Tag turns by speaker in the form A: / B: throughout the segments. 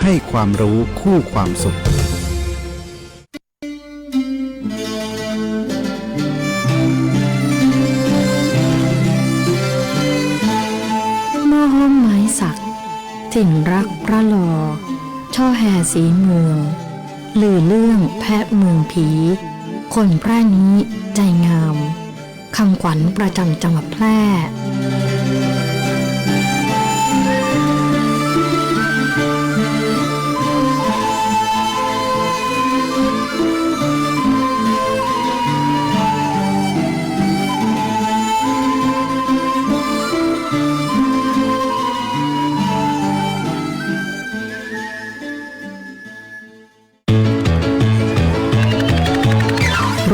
A: ให้ความรู้คู่ความสุข
B: หม้อห้อมไม้สักถิ่นรักพระลอช่อแห่สีเมืองลือเรื่องแพะเมืองผีคนแพร่นี้ใจงามคำขวัญประจำจังหวัดแพร่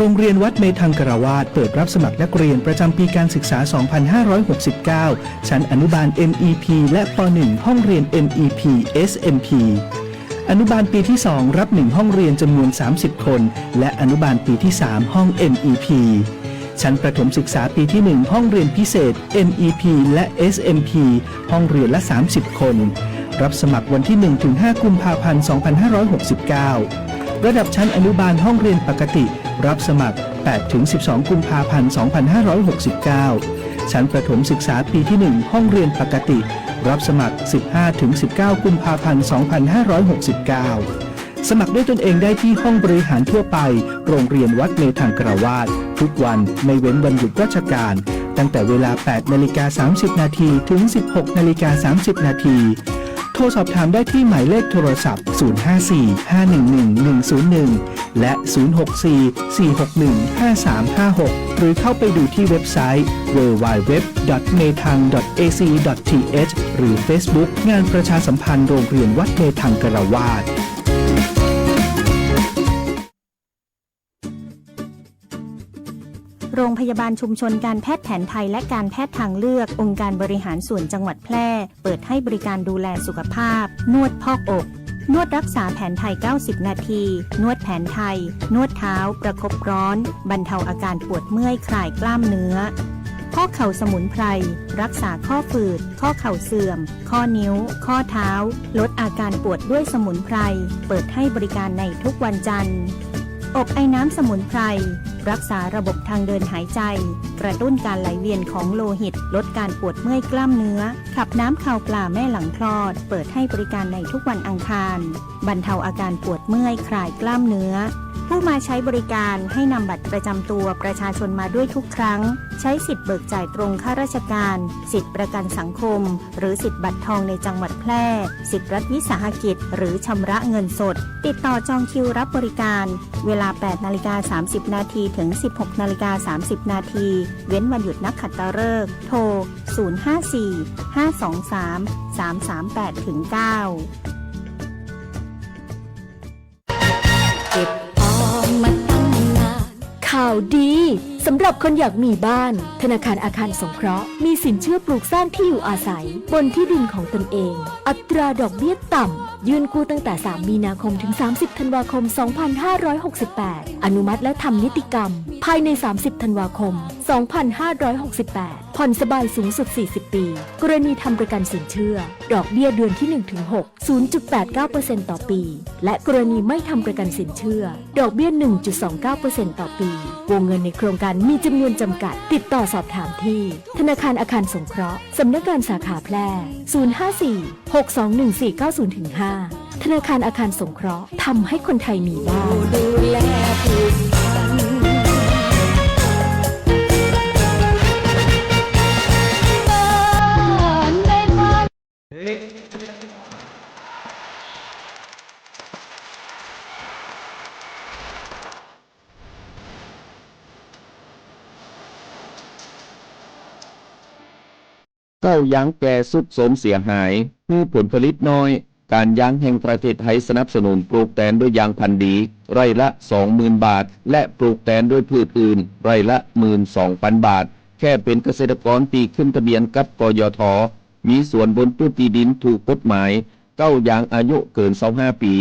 C: โรงเรียนวัดเมธังกรวาสเปิดรับสมัครนักเรียนประจำปีการศึกษา 2569 ชั้นอนุบาล MEP และป .1 ห้องเรียน MEP SMP อนุบาลปีที่ 2 รับ 1 ห้องเรียนจำนวน 30 คนและอนุบาลปีที่ 3 ห้อง MEP ชั้นประถมศึกษาปีที่ 1 ห้องเรียนพิเศษ MEP และ SMP ห้องเรียนละ 30 คนรับสมัครวันที่ 1-5 กุมภาพันธ์ 2569 ระดับชั้นอนุบาลห้องเรียนปกติรับสมัคร 8-12 กุมภาพันธ์ 2569 ชั้นประถมศึกษาปีที่ 1 ห้องเรียนปกติรับสมัคร 15-19 กุมภาพันธ์ 2569 สมัครด้วยตนเองได้ที่ห้องบริหารทั่วไปโรงเรียนวัดเมธังกรวาสทุกวันไม่เว้นวันหยุดราชการตั้งแต่เวลา 8:30 นาทีถึง 16:30 นาทีโทรสอบถามได้ที่หมายเลขโทรศัพท์ 054-511-101 และ 064-461-5356 หรือเข้าไปดูที่เว็บไซต์ www.metang.ac.th หรือ Facebook งานประชาสัมพันธ์โรงเรียนวัดเมธังกรวาส
D: โรงพยาบาลชุมชนการแพทย์แผนไทยและการแพทย์ทางเลือกองค์การบริหารส่วนจังหวัดแพร่เปิดให้บริการดูแลสุขภาพนวดพอกอกนวดรักษาแผนไทย90นาทีนวดแผนไทยนวดเท้าประคบร้อนบรรเทาอาการปวดเมื่อยคลายกล้ามเนื้อข้อเข่าสมุนไพรรักษาข้อฝืดข้อเข่าเสื่อมข้อนิ้วข้อเท้าลดอาการปวดด้วยสมุนไพรเปิดให้บริการในทุกวันจันทร์อบไอน้ำสมุนไพรรักษาระบบทางเดินหายใจกระตุ้นการไหลเวียนของโลหิตลดการปวดเมื่อยกล้ามเนื้อขับน้ำข่าวปลาแม่หลังคลอดเปิดให้บริการในทุกวันอังคารบรรเทาอาการปวดเมื่อยคลายกล้ามเนื้อผู้มาใช้บริการให้นำบัตรประจำตัวประชาชนมาด้วยทุกครั้งใช้สิทธิ์เบิกจ่ายตรงข้าราชการสิทธิประกันสังคมหรือสิทธิ์บัตรทองในจังหวัดแพร่สิทธิรัฐวิสาหกิจหรือชำระเงินสดติดต่อจองคิวรับบริการเวลา 8:30 นาทีถึง 16:30 นาทีเว้นวันหยุดนักขัตฤกษ์โทร 054-523-338-9
E: เก็บออมมาตั้งนานข่าวดีสำหรับคนอยากมีบ้านธนาคารอาคารสงเคราะห์มีสินเชื่อปลูกสร้างที่อยู่อาศัยบนที่ดินของตนเองอัตราดอกเบี้ยต่ำยื่นกู้ตั้งแต่3 มีนาคมถึง 30 ธันวาคม 2568 อนุมัติและทำนิติกรรมภายใน 30 ธันวาคม 2568 ผ่อนสบายสูงสุด 40 ปี กรณีทำประกันสินเชื่อดอกเบี้ยเดือนที่ 1-6 0.89% ต่อปี และกรณีไม่ทำประกันสินเชื่อดอกเบี้ย 1.29% ต่อปีวงเงินในโครงการมีจำนวนจำกัดติดต่อสอบถามที่ธนาคารอาคารสงเคราะห์สำนักงานสาขาแพร่ 054-621-490-5 ธนาคารอาคารสงเคราะห์ทำให้คนไทยมีบ้านดูแลผูกพัน
F: ข้าวยางแก่สุดโทรมเสียหายมีผลผลิตน้อยการยางแห่งประเทศไทยสนับสนุนปลูกแตนด้วยยางพันธุ์ดีไร่ละ 20,000 บาทและปลูกแตนด้วยพืชอื่นไร่ละ 12,000 บาทแค่เป็นเกษตรกรที่ขึ้นทะเบียนกับกยท.มีส่วนบนพื้นที่ดินถูกกฎหมายเก้ายางอายุเกิน25 ปี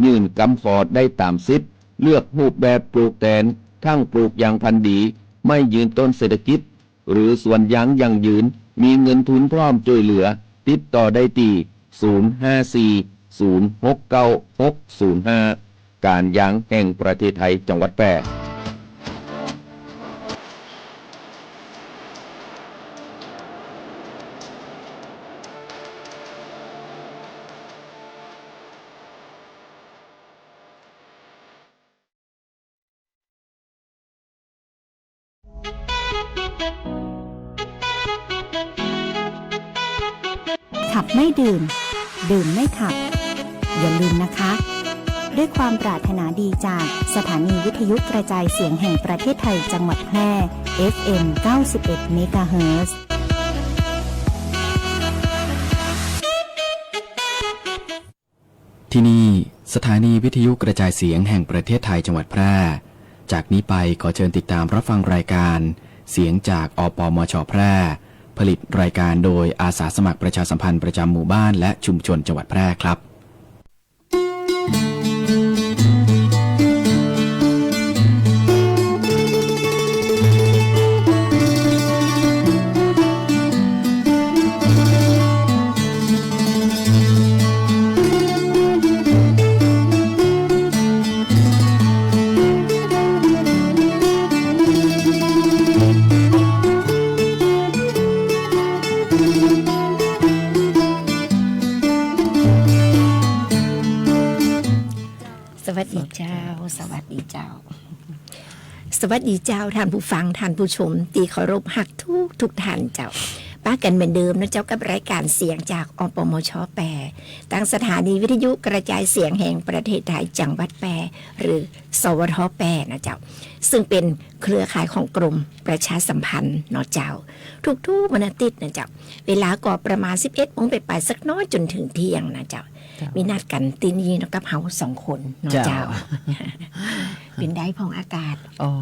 F: ยื่นกำฟอร์ดได้ตามสิทธิ์เลือกรูปแบบปลูกแตนทั้งปลูกยางพันธุ์ดีไม่ยืนต้นเศรษฐกิจหรือส่วนยางยั่งยืนมีเงินทุนพร้อมช่วยเหลือติดต่อได้ที่ 069605การยางแห่งประเทศไทยจังหวัดแพร่
D: ขับไม่ดื่ม ดื่มไม่ขับ อย่าลืมนะคะ ด้วยความปรารถนาดีจากสถานีวิทยุกระจายเสียงแห่งประเทศไทยจังหวัดแพร่ FM 91 เมกะเฮิรตซ์
A: ที่นี่สถานีวิทยุกระจายเสียงแห่งประเทศไทยจังหวัดแพร่ จากนี้ไปขอเชิญติดตามรับฟังรายการเสียงจากอปมช.แพร่ ผลิตรายการโดยอาสาสมัครประชาสัมพันธ์ประจำหมู่บ้านและชุมชนจังหวัดแพร่ครับ
G: สวัสดีเจ้า สวัสดีเจ้า สวัสดีเจ้าท่านผู้ฟังท่านผู้ชมตีเคารพหักทุกท่านเจ้าป้ากันเหมือนเดิมนะเจ้ากับรายการเสียงจากอปมช.แปรตั้งสถานีวิทยุกระจายเสียงแห่งประเทศไทยจังหวัดแปรหรือสวท.แปรนะเจ้าซึ่งเป็นเครือข่ายของกรมประชาสัมพันธ์เนาะเจ้าทุกวันอาทิตย์นะเจ้าเวลาก็ประมาณ 11 โมงไปสักน้อยจนถึงเที่ยงนะเจ้ามีนัดกันตีนี้เนาะกับเฮา2 คนเนาะเจ้าเป็นได้พองอากาศ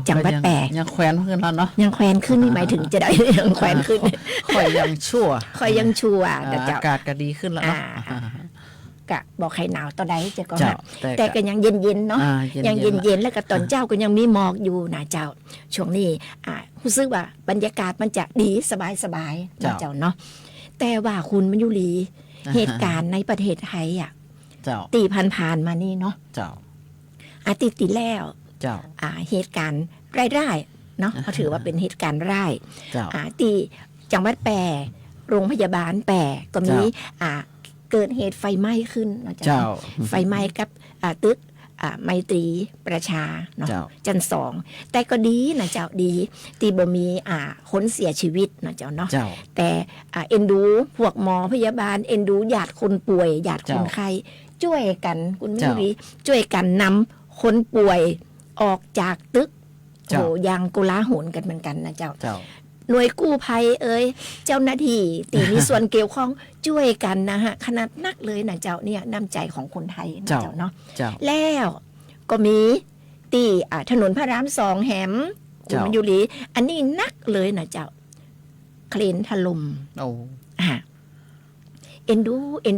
G: จังหวัดแปร
H: ยังแขวนขึ้นแล้วเนาะ
G: ยังแขวนขึ้นนี่หมายถึงจะได้ยังแขวนขึ้น
H: ค่อยยังชั่ว
G: อ
H: ากาศก็ดีขึ้นแล้วเนาะ
G: กะบอกใครหนาวตอนใดจะก็แต่ก็ยังเย็นๆเนาะยังเย็นๆแล้วก็ตอนเจ้าก็ยังมีหมอกอยู่นะเจ้าช่วงนี้รู้สึกว่าบรรยากาศมันจะดีสบายๆนะเจ้าเนาะแต่ว่าคุณมัญยุรีเหตุการณ์ในประเทศไทยตีผ่านมานี่เนาะอาทิตย์ที่แล้วเหตุการณ์ร้ายๆเนาะเขาถือว่าเป็นเหตุการณ์ร้ายที่จังหวัดแปรโรงพยาบาลแปรก็มีเกิดเหตุไฟไหม้ขึ้นนะเจ้าไฟไหม้กับตึกไมตรีประชาเนาะชั้น 2แต่ก็ดีนะเจ้าดีที่บ่มีคนเสียชีวิตนะเจ้าเนาะแต่เอ็นดูพวกหมอพยาบาลเอ็นดูญาติคนป่วยญาติคนไข้ช่วยกันคุณมิรีช่วยกันนำคนป่วยออกจากตึกโหยังโกลาหลกันเหมือนกันนะเจ้าหน่วยกู้ภัยเจ้าหน้าที่ตีมีส่วนเกี่ยวข้องช่วยกันนะฮะขนาดนักเลยนะเจ้าเนี่ยน้ำใจของคนไทยนะเจ้าเนาะแล้วก็มีตีถนนพระราม 2แหมคุณมยุรีอันนี้นักเลยนะเจ้าเคลนถล่มเอ็น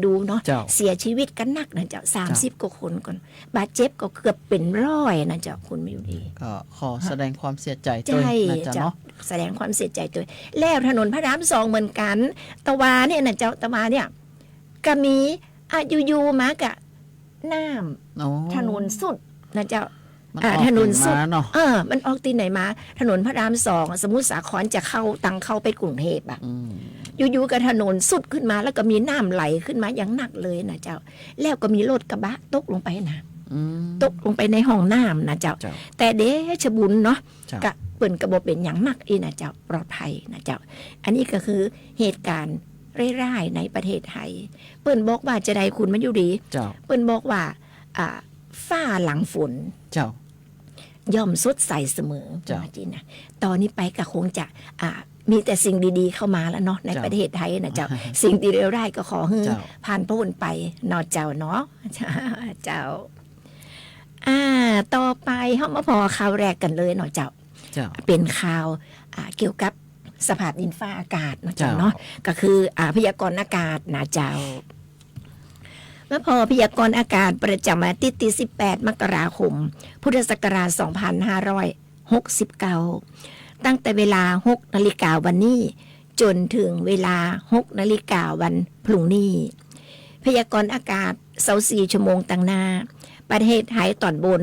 G: ดูเนาะเสียชีวิตกันนักนะเจ้า30 กว่าคนก่อนบาดเจ็บก็เกือบเป็น100นะเจ้าคุณมยุรี
H: ก็ขอแสดงความเสียใจด้วยนะเจ้าเนาะ
G: แสดงความเสียใจด้วยแล้วถนนพระราม 2เหมือนกันตะวาเนี่ยนะเจ้าตะวาเนี่ยก็มีอยู่ๆมากะน้ำถนนสุดนะเจ้าถนนสุดมันออกตีไหนมาถนนพระราม 2สมุทรสาครจะเข้าไปกรุงเทพอยู่ๆกับถนนสุดขึ้นมาแล้วก็มีน้ำไหลขึ้นมาอย่างหนักเลยนะเจ้าแล้วก็มีรถกระบะตกลงไปนะตกลงไปในห้องน้ำนะเจ้าแต่เดชบุญเนาะกะเปิ่นกระบอกเป็นอย่างมากอีนะเจ้าปลอดภัยนะเจ้าอันนี้ก็คือเหตุการณ์ร้ายๆในประเทศไทยเปิ่นบอกว่าจะได้คุณมัญยุรีเปิ่นบอกว่าฟ้าหลังฝนย่อมสดใสเสมอจริงนะตอนนี้ไปก็คงจะมีแต่สิ่งดีๆเข้ามาแล้วเนาะในประเทศไทยนะเจ้าสิ่งที่เลวร้ายก็ขอให้ผ่านพ้นไปเนาะเจ้าเนาะเจ้าต่อไปเฮามาพอข่าวแรกกันเลยเนาะเจ้าเป็นข่าวเกี่ยวกับสภาพดินฟ้าอากาศเนาะเจ้าเนาะก็คือพยากรณ์อากาศนะเจ้าเมื่อพอพยากรณ์อากาศประจำวันที่18 มกราคมพุทธศักราช 2569 ตั้งแต่เวลา 6 นาฬิกาวันนี้จนถึงเวลา 6 นาฬิกาวันพรุ่งนี้พยากรณ์อากาศ 24ชั่วโมงต่างหน้าประเทศไทยตอนบน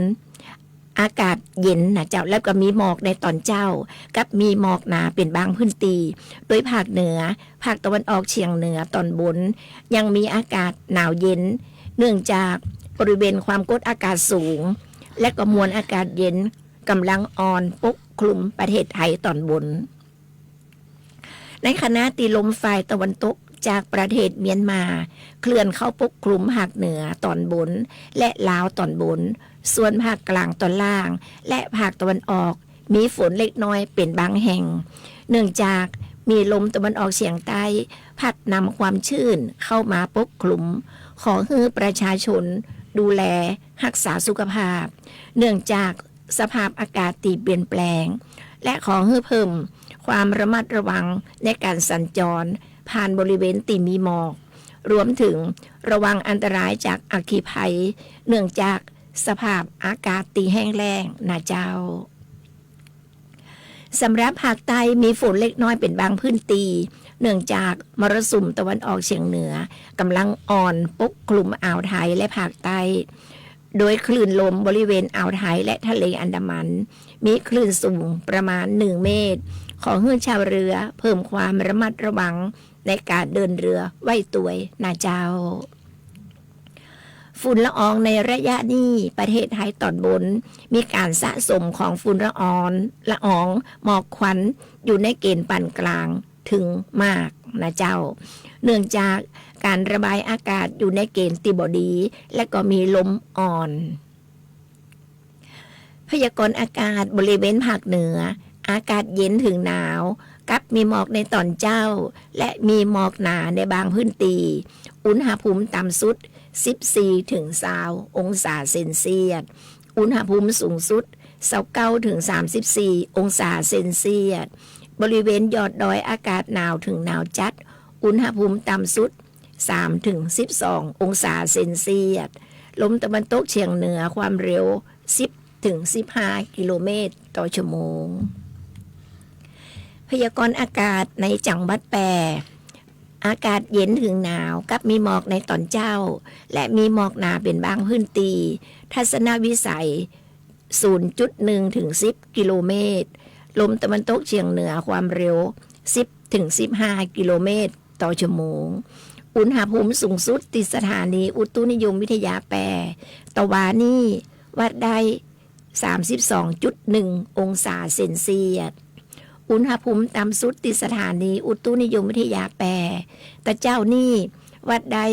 G: อากาศเย็นนะเจ้าแล้วก็มีหมอกในตอนเจ้ากับมีหมอกหนาเป็นบางพื้นที่โดยภาคเหนือภาคตะวันออกเฉียงเหนือตอนบนยังมีอากาศหนาวเย็นเนื่องจากบริเวณความกดอากาศสูงและก็มวลอากาศเย็นกำลังอ่อนปกคลุมประเทศไทยตอนบนในขณะที่ลมฝ่ายตะวันตกจากประเทศเมียนมาเคลื่อนเข้าปกคลุมภาคเหนือตอนบนและลาวตอนบนส่วนภาคกลางตอนล่างและภาคตะวันออกมีฝนเล็กน้อยเป็นบางแห่งเนื่องจากมีลมตะวันออกเฉียงใต้พัดนำความชื้นเข้ามาปกคลุมขอให้ประชาชนดูแลรักษาสุขภาพเนื่องจากสภาพอากาศที่เปลี่ยนแปลงและขอให้เพิ่มความระมัดระวังในการสัญจรผ่านบริเวณที่มีหมอกรวมถึงระวังอันตรายจากอัคคีภัยเนื่องจากสภาพอากาศที่แห้งแล้งนะเจ้าสำหรับภาคใต้มีฝนเล็กน้อยเป็นบางพื้นที่เนื่องจากมรสุมตะวันออกเฉียงเหนือกำลังอ่อนปกคลุมอ่าวไทยและภาคใต้โดยคลื่นลมบริเวณอ่าวไทยและทะเลอันดามันมีคลื่นสูงประมาณ1 เมตรขอให้ชาวเรือเพิ่มความระมัดระวังในการเดินเรือไว้ตัวยนะเจ้าฝุ่นละอองในระยะนี้ประเทศไทยตอนบนมีการสะสมของฝุ่นละอองหมอกควันอยู่ในเกณฑ์ปานกลางถึงมากนะเจ้าเนื่องจากการระบายอากาศอยู่ในเกณฑ์ที่บ่ดีและก็มีลมอ่อนพยากรณ์อากาศบริเวณภาคเหนืออากาศเย็นถึงหนาวกับมีหมอกในตอนเจ้าและมีหมอกหนาในบางพื้นที่อุณหภูมิต่ำสุด14 ถึง 20 องศาเซนเซียสอุณหภูมิสูงสุด29 ถึง 34 องศาเซนเซียสบริเวณยอดดอยอากาศหนาวถึงหนาวจัดอุณหภูมิต่ำสุด3 ถึง 12 องศาเซนเซียสลมตะวันตกเฉียงเหนือความเร็ว10 ถึง 15 กิโลเมตรต่อชั่วโมงพยากรณ์อากาศในจังหวัดแปรอากาศเย็นถึงหนาวกับมีหมอกในตอนเจ้าและมีหมอกหนาเป็นบางพื้นที่ทัศนวิสัย 0.1 ถึง 10 กิโลเมตรลมตะวันตกเฉียงเหนือความเร็ว10 ถึง 15 กิโลเมตรต่อชั่วโมงอุณหภูมิสูงสุดที่สถานีอุตุนิยมวิทยาแปรตะวานี่วัดได้ 32.1 องศาเซนเซียสอุณหภูมิต่ำสุดที่สถานีอุตุนิยมวิทยาแปรตะเจ้านี่วัดได้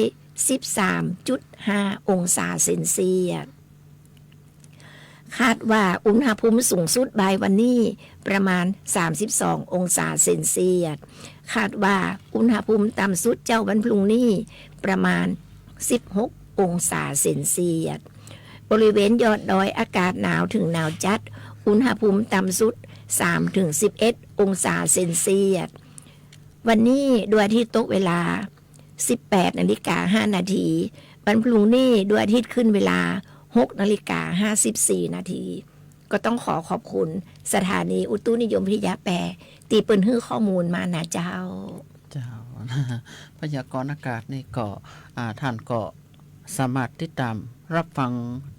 G: 13.5 องศาเซนเซียสคาดว่าอุณหภูมิสูงสุดบ่ายวันนี้ประมาณ32 องศาเซนเซียสคาดว่าอุณหภูมิต่ำสุดเจ้าวันพรุ่งนี้ประมาณ16 องศาเซนเซียสบริเวณยอดดอยอากาศหนาวถึงหนาวจัดอุณหภูมิต่ำสุด3 ถึง 11 องศาเซนเซียสวันนี้ดวงอาทิตย์ตกเวลา 18:05 นาทีวันพรุ่งนี้ดวงอาทิตย์ขึ้นเวลา 6:54 นาทีก็ต้องขอบคุณสถานีอุตุนิยมวิทยาแปรตีเปิ้นฮื้อข้อมูลมานะเจ้า
H: พยากรณ์อากาศนี่ก็ท่านก็สามารถติดตามรับฟัง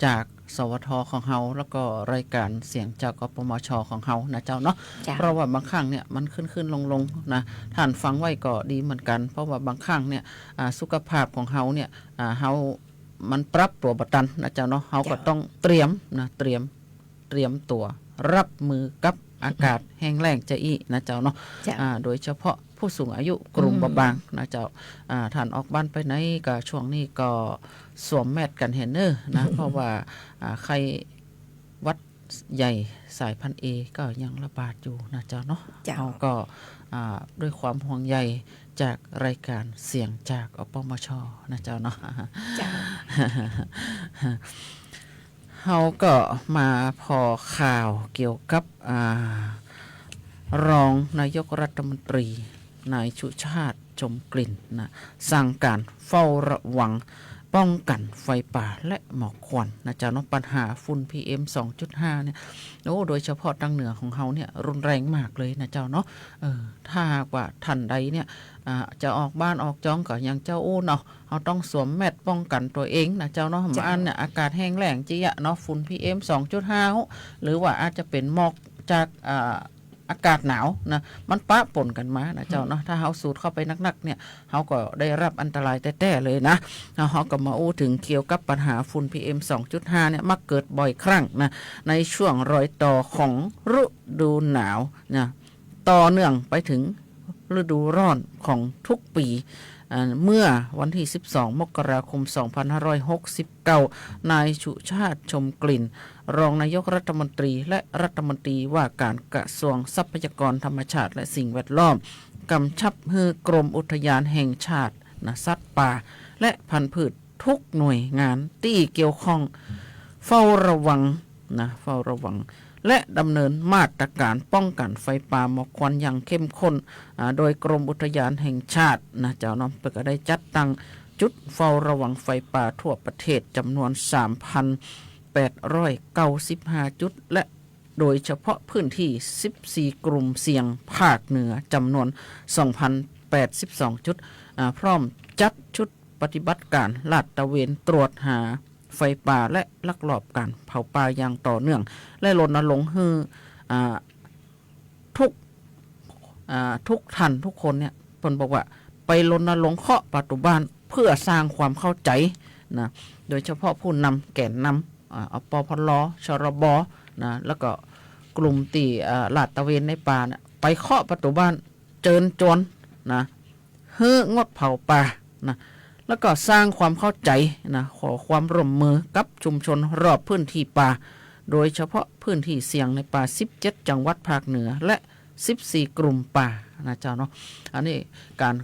H: จากสวทของเฮาแล้วก็รายการเสียงจากกปมชของเฮานะเจ้าเนาะเพราะว่าบางครั้งเนี่ยมันขึ้นลงนะท่านฟังไว้ก็ดีเหมือนกันเพราะว่าบางครั้งเนี่ยสุขภาพของเฮาเนี่ยเฮามันปรับตัวบัตันนะเจ้าเนาะเฮาก็ต้องเตรียมตัวรับมือกับอากาศแห้งแล้งจะอีนะเจ้าเนาะโดยเฉพาะผู้สูงอายุกลุ่มเบาบางนะเจ้าท่านออกบ้านไปไหนก็ช่วงนี้ก็สวมแมสกันเห็นเนอนะ เพราะว่าใครวัดใหญ่สายพันธุ์ A ก็ยังระบาดอยู่นะเจ้าเนาะเราก็ด้วยความห่วงใยจากรายการเสียงจากอปมชนะเจ้าเนาะเราก็มาพอข่าวเกี่ยวกับรองนายกรัฐมนตรีนายชุชาติชมกลิ่นนะสั่งการเฝ้าระวัง ป้องกันไฟป่าและหมอกควันนะเจ้าเนาะปัญหาฝุ่น PM 2.5 เนี่ยโดยเฉพาะทางเหนือของเขาเนี่ยรุนแรงมากเลยนะเจ้าเนาะถ้าว่าท่านใดเนี่ยจะออกบ้านออกจ้องก็ยังเจ้าเนาะเราต้องสวมแมสป้องกันตัวเองนะเจ้าเนาะอันเนี่ยอากาศแห้งแล้งจีอะเนาะฝุ่น PM 2.5 หรือว่าอาจจะเป็นหมอกจากอากาศหนาวนะมันปะปนกันมานะเจ้าเนาะถ้าเฮาสูดเข้าไปนักๆเนี่ยเฮาก็ได้รับอันตรายแท้ๆเลยนะเฮาก็มาอู้ถึงเกี่ยวกับปัญหาฝุ่น PM 2.5 เนี่ยมักเกิดบ่อยครั้งนะในช่วงรอยต่อของฤดูหนาวนะต่อเนื่องไปถึงฤดูร้อนของทุกปีเมื่อวันที่ 12 มกราคม 2569 นายสุชาติชมกลิ่นรองนายกรัฐมนตรีและรัฐมนตรีว่าการกระทรวงทรัพยากรธรรมชาติและสิ่งแวดล้อมกำชับให้กรมอุทยานแห่งชาติสัตว์ป่าและพันธุ์พืชทุกหน่วยงานที่เกี่ยวข้องเฝ้าระวังและดำเนินมาตรการป้องกันไฟป่าหมอกควันอย่างเข้มข้นโดยกรมอุทยานแห่งชาติเจ้าน้องก็ได้จัดตั้งจุดเฝ้าระวังไฟป่าทั่วประเทศจำนวน 3,895 จุดและโดยเฉพาะพื้นที่14กลุ่มเสี่ยงภาคเหนือจำนวน 2,082 จุดพร้อมจัดชุดปฏิบัติการลาดตระเวนตรวจหาไฟป่าและลักลอบการเผาป่าอย่างต่อเนื่องและรณรงค์ให้ทุกท่านทุกคนเนี่ยเพิ่นบอกว่าไปรณรงค์เคาะประตูบ้านเพื่อสร้างความเข้าใจนะโดยเฉพาะผู้นำแก่นนำอปพลชรบนะแล้วก็กลุ่มตีลาดตระเวนในป่าเนี่ยไปเคาะประตูบ้านเจิญจวนนะเฮ้องดเผาป่านะแล้วก็สร้างความเข้าใจนะขอความร่วมมือกับชุมชนรอบพื้นที่ป่าโดยเฉพาะพื้นที่เสี่ยงในป่า17จังหวัดภาคเหนือและ14กลุ่มป่านะเจ้าเนาะอันนี้การ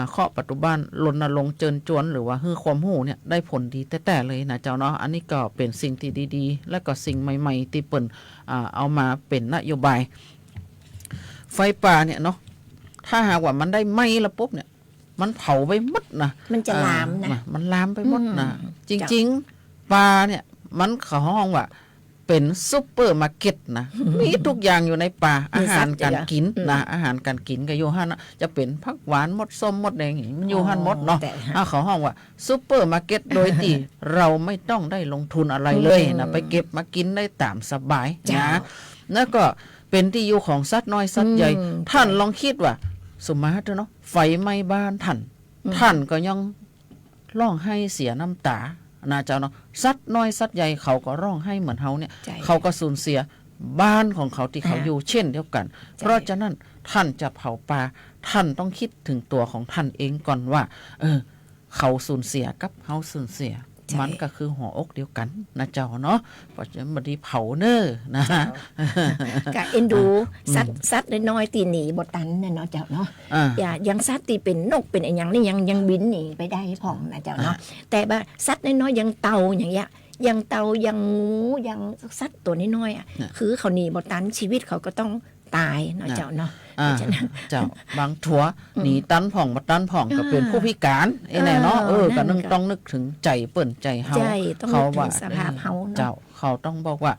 H: เคาะประตูบ้านรณรงค์เจิญจวนหรือว่าฮือความหู้เนี่ยได้ผลดีแต่เลยนะเจ้าเนาะอันนี้ก็เป็นสิ่งที่ดีๆและก็สิ่งใหม่ๆที่เปิ่นเอามาเป็นนโยบายไฟป่าเนี่ยเนาะถ้าหากว่ามันได้ไหม้แล้วปุ๊บเนี่ยมันเผาไปหมดนะ
G: มันจะลามนะ
H: มันลามไปหมดนะจริงๆปลาเนี่ยมันเขาห้องว่าเป็นซุปเปอร์มาร์เก็ตนะมีทุกอย่างอยู่ในป่าอาหารการกินนะอาหารการกินก็อยู่หั่นจะเป็นผักหวานมดส้มมดแดงมันอยู่หั่นหมดเนาะเขาห้องว่าซุปเปอร์มาร์เก็ตโดยที่เราไม่ต้องได้ลงทุนอะไรเลยนะไปเก็บมากินได้ตามสบายนะแล้วก็เป็นที่อยู่ของสัตว์น้อยสัตว์ใหญ่ท่านลองคิดว่าสมมาตรเนาะไฟไหม้บ้านท่านก็ยังร้องไห้เสียน้ำตานะเจ้าเนาะสัตว์น้อยสัตว์ใหญ่เขาก็ร้องไห้เหมือนเฮาเนี่ยเขาก็สูญเสียบ้านของเขาที่เขาอยู่เช่นเดียวกันเพราะฉะนั้นท่านจะเผาป่าท่านต้องคิดถึงตัวของท่านเองก่อนว่าเขาสูญเสียกับเฮาสูญเสียมันก็คือหัวอกเดียวกันนะเจ้าเนาะเพราะฉะนั้นบัดนี้เผาเน้อนะ
G: กะเอ็นดูสัตว์น้อยๆตีหนีบ่ตันน่ะเนาะเจ้าเนาะอย่างสัตว์ที่เป็นนกเป็นไอ้หยังนี่ยังบินหนีไปได้พ่องนะเจ้าเนาะแต่ว่าสัตว์น้อยๆอย่างเต่าอย่างเงี้ยอย่างเต่าอย่างงูอย่างสัตว์ตัวน้อยๆอ่ะคือเขาหนีบ่ตันชีวิตเขาก็ต้องตายเนาะเจ้าเนาะ
H: เจ้าบางถั่วหนีตันผ่องมาตันผ่องก็เป็นผู้พิการแน่เนาะก็ต้องนึกถึงใจเปิ่นใจเฮาเขาว่า
G: สภาพเฮา
H: เจ้าเขาต้องบอกว่า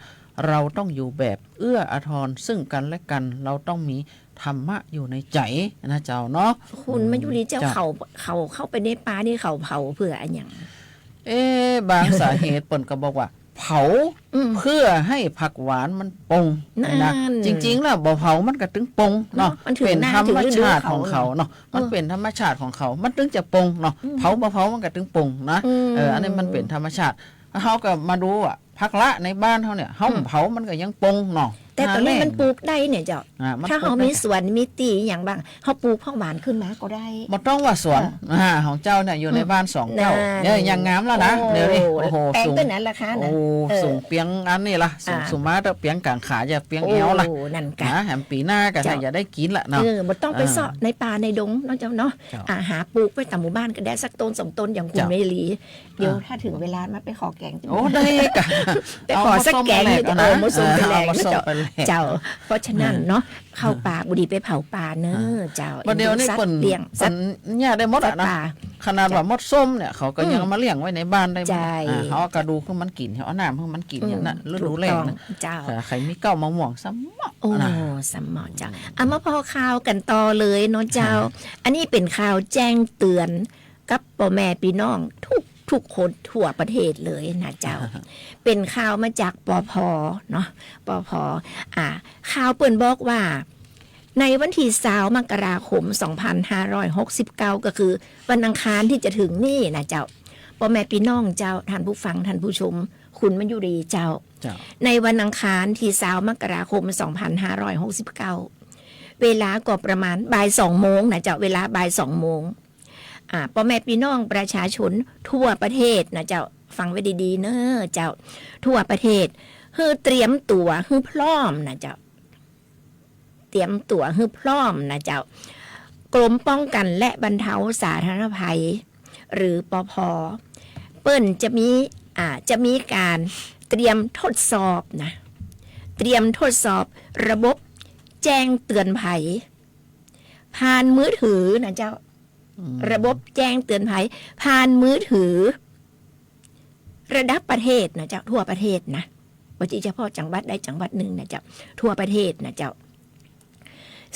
H: เราต้องอยู่แบบเอื้ออาทรซึ่งกันและกันเราต้องมีธรรมะอยู่ในใจนะเจ้าเนาะ
G: คุณมาอยู่ดีเจ้าเขาเข้าไปในป่านี่เขาเผาเพื่ออะไรอย่าง
H: บางสาเหตุเปิ่นก็บอกว่าเผาเพื่อให้ผักหวานมันปงนะจริงๆแล้วบ่เผามันก็ถึงปงเนาะเป็นธรรมชาติของเขาเนาะมันเป็นธรรมชาติของเขามันถึงจะปงเนาะเผาบ่เผามันก็ถึงปงนะอันนี้มันเป็นธรรมชาติเฮาก็มาดูอ่ะผักละในบ้านเฮาเนี่ยเฮาเผามันก็ยังปงเนาะ
G: แต่ตอนนี้มันปลูกได้เนี่ยเจ้าถ้าเขามีสวนมีตีอย่างบ้างเขาปลูกผักหวานขึ้นมาก็ได้
H: บ่ต้องว่าสวนของเจ้าเนี่ยอยู่ในบ้าน2เจ้าเนี่ยยังงามแล้วนะเดี๋ยวนี้โอ้โห
G: สูงต้นนั้นราคานะ
H: สูงเปียงอันนี้ล่ะสูงมาแต่เปียงกลางขาจะเปียงเอวล่ะนะแหมปีหน้าก็อย่าได้กินละเนาะ
G: บ่ต้องไปเสาะในป่าในดงเนาะเจ้าเนาะหาปลูกไว้ตามหมู่บ้านก็ได้สักต้น2ต้นอย่างคุณเมลีเดี๋ยวถ้าถึงเวลามาไปขอแกง
H: โอ้ได้กะ
G: ไปขอสักแกงมาส่งไปแลก เจ้าเพราะฉะนั้นเนาะเข้าป่าบุรีไปเผาป่าเนอะเจ้า
H: ประเดี๋ยวนี้
G: สัต
H: เปิ้น
G: ว์เลี้ยงสัตว์
H: เนี่ยได้หมด
G: สั
H: อ่ะ
G: ตว์
H: นะ
G: ป่า
H: ขนาดว่ามดส้มเนี่ยเขาก็ยังมาเลี้ยงไว้ในบ้านได้หมด
G: ใช่
H: เขาเอากระดูกให้มันกินเขาเอาน้ำให้มันกินอย่างนั้นฤดูแล้งนะ
G: เจ้า
H: ใครมีเก้ามะม่วงซ้ำเหมาะ
G: โอ้
H: นะ
G: สมอเจ้าเอามาพอข่าวกันต่อเลยเนาะเจ้า อันนี้เป็นข่าวแจ้งเตือนกับพ่อแม่พี่น้องทุกคนทั่วประเทศเลยนะเจ้า เป็นข่าวมาจากปพเนาะปพข่าวเปิ่นบอกว่า ในวันที่20 มกราคม 2569 ก็คือวันอังคารที่จะถึงนี่นะเจ้าพ่อแม่พี่น้องเจ้าท่านผู้ฟังท่านผู้ชม คุณมายุรีเจ้า
H: เจ้า
G: ในวันอังคารที่20 มกราคม 2569 เวลาก็ประมาณบ่าย2 โมงนะเจ้าเวลาบ่าย2 โมงพ่อแม่พี่น้องประชาชนทั่วประเทศนะเจ้าฟังไว้ดีๆเนอะเจ้าทั่วประเทศคือเตรียมตัวคือพร้อมนะเจ้าเตรียมตัวคือพร้อมนะเจ้ากรมป้องกันและบรรเทาสาธารณภัย หรือปภ.เปิ้นจะมีการเตรียมทดสอบนะเตรียมทดสอบระบบแจ้งเตือนภัยผ่านมือถือนะเจ้าระบบแจ้งเตือนภัยผ่านมือถือระดับประเทศนะเจ้าทั่วประเทศนะบ่ใช่เฉพาะจังหวัดใดจังหวัดหนึ่งนะเจ้าทั่วประเทศนะเจ้า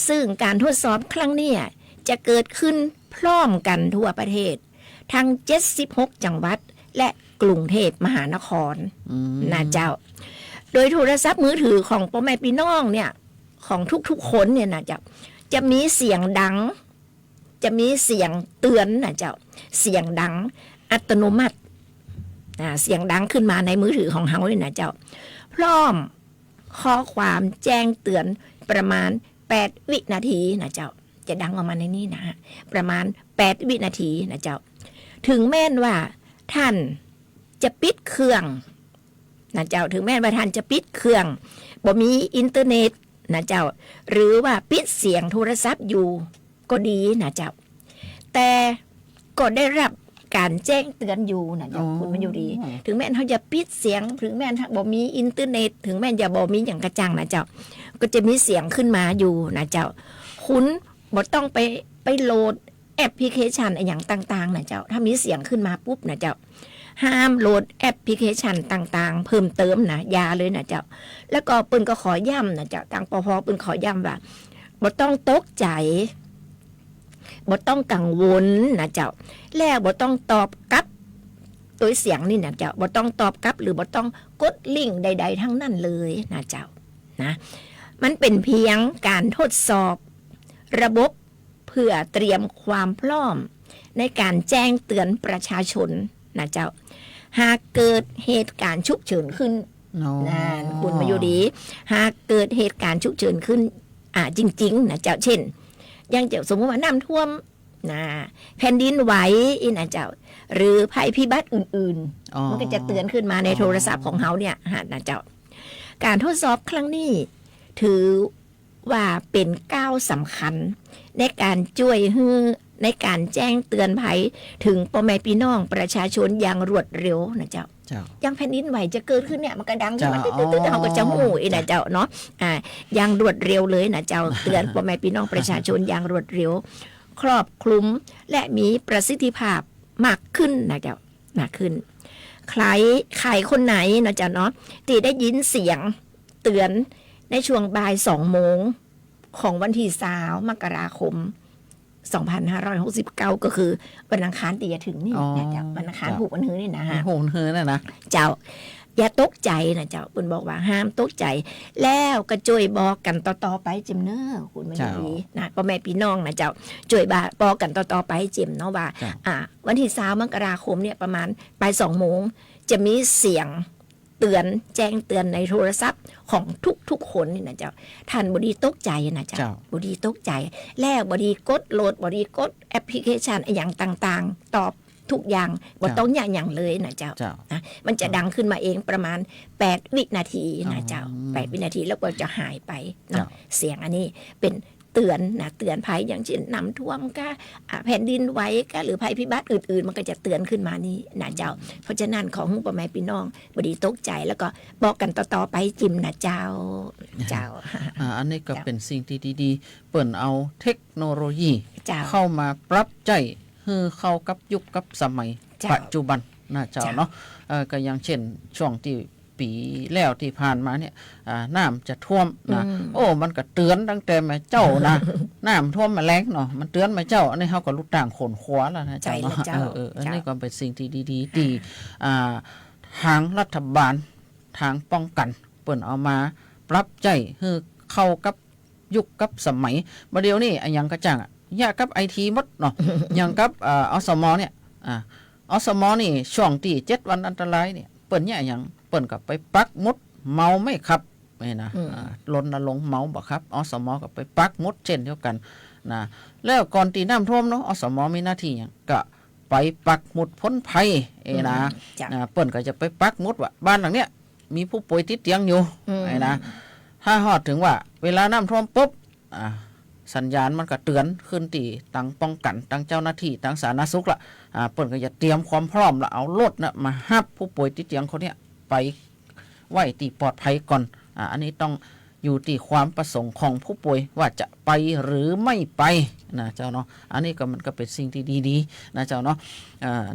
G: ซึ่งการทดสอบครั้งนี้จะเกิดขึ้นพร้อมกันทั่วประเทศทั้ง76 จังหวัดและกรุงเทพมหานครนะเจ้าโดยโทรศัพท์มือถือของพ่อแม่พี่น้องเนี่ยของทุกๆคนเนี่ยนะเจ้าจะมีเสียงดังจะมีเสียงเตือนนะเจ้าเสียงดังอัตโนมัติเสียงดังขึ้นมาในมือถือของเฮาเนี่ยนะเจ้าพร้อมข้อความแจ้งเตือนประมาณ8 วินาทีนะเจ้าจะดังออกมาในนี้นะประมาณ8 วินาทีนะเจ้าถึงแม้นว่าท่านจะปิดเครื่องนะเจ้าถึงแม้ว่าท่านจะปิดเครื่องบ่มีอินเทอร์เน็ตนะเจ้าหรือว่าปิดเสียงโทรศัพท์อยู่ก็ดีนะเจ้าแต่ก็ได้รับการแจ้งเตือนอยู่นะเจ้าคุณมันอยู่ดีถึงแม้เขาจะปิดเสียงถึงแม้บ่มีอินเทอร์เน็ตถึงแม้จะบ่มีอย่างกระจ่างนะเจ้าก็จะมีเสียงขึ้นมาอยู่นะเจ้าคุณบ่ต้องไปโหลดแอปพลิเคชันอย่างต่างๆนะเจ้าถ้ามีเสียงขึ้นมาปุ๊บนะเจ้าห้ามโหลดแอปพลิเคชันต่างๆเพิ่มเติมนะอย่าเลยนะเจ้าแล้วก็เปิ้นก็ขอย้ำนะเจ้าทางปภ.เปิ้นขอย้ำว่าบ่ต้องตกใจบ่ต้องกังวลนะเจ้าแล้วบ่ต้องตอบกลับตัวเสียงนี่นะเจ้าบ่ต้องตอบกลับหรือบ่ต้องกดลิงก์ใดๆทั้งนั้นเลยนะเจ้านะมันเป็นเพียงการทดสอบระบบเพื่อเตรียมความพร้อมในการแจ้งเตือนประชาชนนะเจ้าหากเกิดเหตุการณ์ฉุกเฉินขึ้นนั่นคุณมาอยู่ดีหากเกิดเหตุการณ์ฉุกเฉินขึ้นจริงๆนะเจ้าเช่นอย่างเจ้าสมมติว่าน้ำท่วมนะแผ่นดินไหวนะเจ้าหรือภัยพิบัติอื่นๆมันก็จะเตือนขึ้นมาในโทรศัพท์ของเฮาเนี่ยนะเจ้าการทดสอบครั้งนี้ถือว่าเป็นก้าวสำคัญในการช่วยในการแจ้งเตือนภัยถึงพ่อแม่พี่น้องประชาชนอย่างรวดเร็วนะเจ้าอย่างแผ่นดินไหวจะเกิดขึ้นเนี่ยมันก็ดังขึ้นมาตื้อๆเขาก็จะหูนะเจ้าเนาะอย่างรวดเร็วเลยนะเจ้าเตือนพ่อแม่พี่น้องประชาชนอย่างรวดเร็วครอบคลุมและมีประสิทธิภาพมากขึ้นนะเจ้ามากขึ้นใครคนไหนนะเจ้าเนาะที่ได้ยินเสียงเตือนในช่วงบ่าย2 โมงของวันที่20 มกราคม 2569 ก็คือวันอังคารที่จะถึงนี่นะเจ้าวันอังคารผูกวันฮื้อนี่นะฮะ
H: ผูกวันฮื้อนะ
G: เจ้าอย่าตกใจนะเจ้าคุณบอกว่าห้ามตกใจแล้วก็ช่วยบอกกันต่อๆไปจิมเนอร์คุณไม่ดีนะพ่อแม่พี่น้องนะเจ้าช่วยบอกกันต่อๆไปจิมเนาะว่าวันที่20 มกราคมเนี่ยประมาณบ่าย2 โมงจะมีเสียงเตือนแจ้งเตือนในโทรศัพท์ของทุกคนนี่นะเจ้าท่านบดีตกใจนะเจ้าบดีตกใจแล้วบดีกดโหลดบดีกดแอปพลิเคชันอย่างต่างๆตอบทุกอย่างบ่ต้องอย่างเลยนะเจ้านะมันจะดังขึ้นมาเองประมาณ8 วินาทีนะเจ้า8 วินาทีแล้วก็จะหายไปเนาะเสียงอันนี้เป็น เตือนนะเตือนภัยอย่างเช่นน้ำท่วมก็แผ่นดินไหวก็หรือภัยพิบัติอื่นๆมันก็จะเตือนขึ้นมานี่นะเจ้าเพราะฉะนั้นของพ่อแม่พี่น้องบดีตกใจแล้วก็บอกกันต่อๆไปจิมนะเจ้า
H: อันนี้ก็เป็นสิ่งที่ดีๆเปิ่นเอาเทคโนโลยี
G: เจ้า
H: เข้ามาปรับใจให้เข้ากับยุคกับสมัย
G: เจ้า
H: ปัจจุบันนะเจ้าเนาะก็อย่างเช่นช่วงที่ปีแล้วที่ผ่านมาเนี่ยน้ำจะท่วมนะโอ้มันก็เตือนตั้งแต่แม่เจ้านะ น้ำท่วมมาแรงเนาะมันเตือนแม่เจ้าอันนี้เขาก็รู้ต่างขนขวาแล้วนะเจ้าเนาะ
G: ใจแล้วเจ้า
H: อันนี้ก็เป็นสิ่งที่ดีๆที่ทางรัฐบาลทางป้องกันเปิ่นเอามาปรับใจให้เข้ากับยุคกับสมัยมาเดียวนี่อย่างกระจ่างยากกับไอทีมดเนาะ อย่างกับอสมเนี่ยอสมนี่ช่วงที่7 วันอันตรายเนี่ยเปิ่นเนี่ยอย่างเปิ่นกับไปปักมุดเมาไม่ขับนี่นะรณรงค์เมาบ่ครับอสมกับไปปักมุดเช่นเดียวกันนะแล้วก่อนตีน้ำท่วมเนาะอสมมีหน้าที่อย่างก็ไปปักหมุดพ้นภัยนะเปิ่นก็จะไปปักหมุดว่าบ้านหลังเนี้ยมีผู้ป่วยติดเตียงอยู่นะถ้าฮอดถึงว่าเวลาน้ำท่วมปุ๊บสัญญาณมันก็เตือนขึ้นตีตั้งป้องกันตั้งเจ้าหน้าที่ตั้งสาธารณสุขละเปิ่นก็จะเตรียมความพร้อมละเอารถนะมาฮับผู้ป่วยติดเตียงคนเนี้ยไปไว้ที่ปลอดภัยก่อนอันนี้ต้องอยู่ที่ความประสงค์ของผู้ป่วยว่าจะไปหรือไม่ไปนะเจ้าเนาะอันนี้ก็มันก็เป็นสิ่งที่ดีๆนะเจ้าเนาะ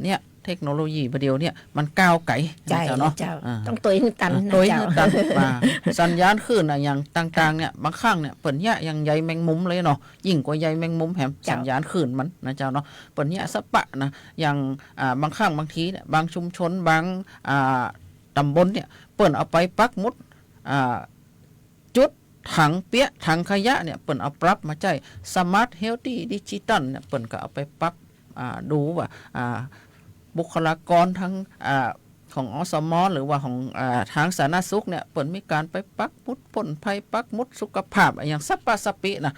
H: เนี่ยเทคโนโลยีประเดี๋ยวเนี่ยมันก้าวไกลนะเจ้าเนาะ
G: ต้องตัวให้ตันนะ
H: ตัว
G: เจ้า
H: ให้ตันสัญญาณคลื่นอย่างต่างๆเนี่ยบางครั้งเนี่ยเปิ่นเนี่ยยังใยแมงมุมเลยเนาะยิ่งกว่าใยแมงมุมแหมสัญญาณคลื่นมันนะเจ้าเนาะเปิ่นเนี่ยสปะนะอย่างบางครั้งบางทีเนี่ยบางชุมชนบางตำบลเนี่ยเปิ่นเอาไปปักมุดจุดถังเปี๊ยะถังขยะเนี่ยเปิ่นเอาปรับมาใช้สมาร์ทเฮลตี้ดิจิตอลเนี่ยเปิ่นก็เอาไปปรับดูว่าบุคลากรทั้งของอสมหรือว่าของทางสาธารณสุขเนี่ยเปิดมีการไปปักมุดพ่นภัยปักมุดสุขภาพอย่างสัปปะสปินะ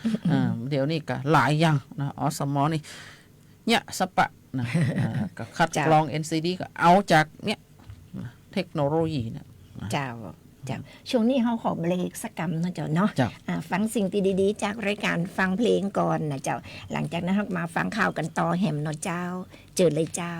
H: เดี๋ยวนี้ก็หลายอย่างนะอสมนี่เนี่ยสัปปะนะก็คัดกรอง NCD ก็เอาจากเนี่ยเทคโนโลยีเนี่ย
G: เจ้าช่วงนี้เขาขอเบรกสักกรรมนะเจ้าเนาะฟังสิ่งที่ดีๆจากรายการฟังเพลงก่อนนะเจ้าหลังจากนั้นมาฟังข่าวกันต่อแหมเนาะเจ้าเจอเลยเจ้า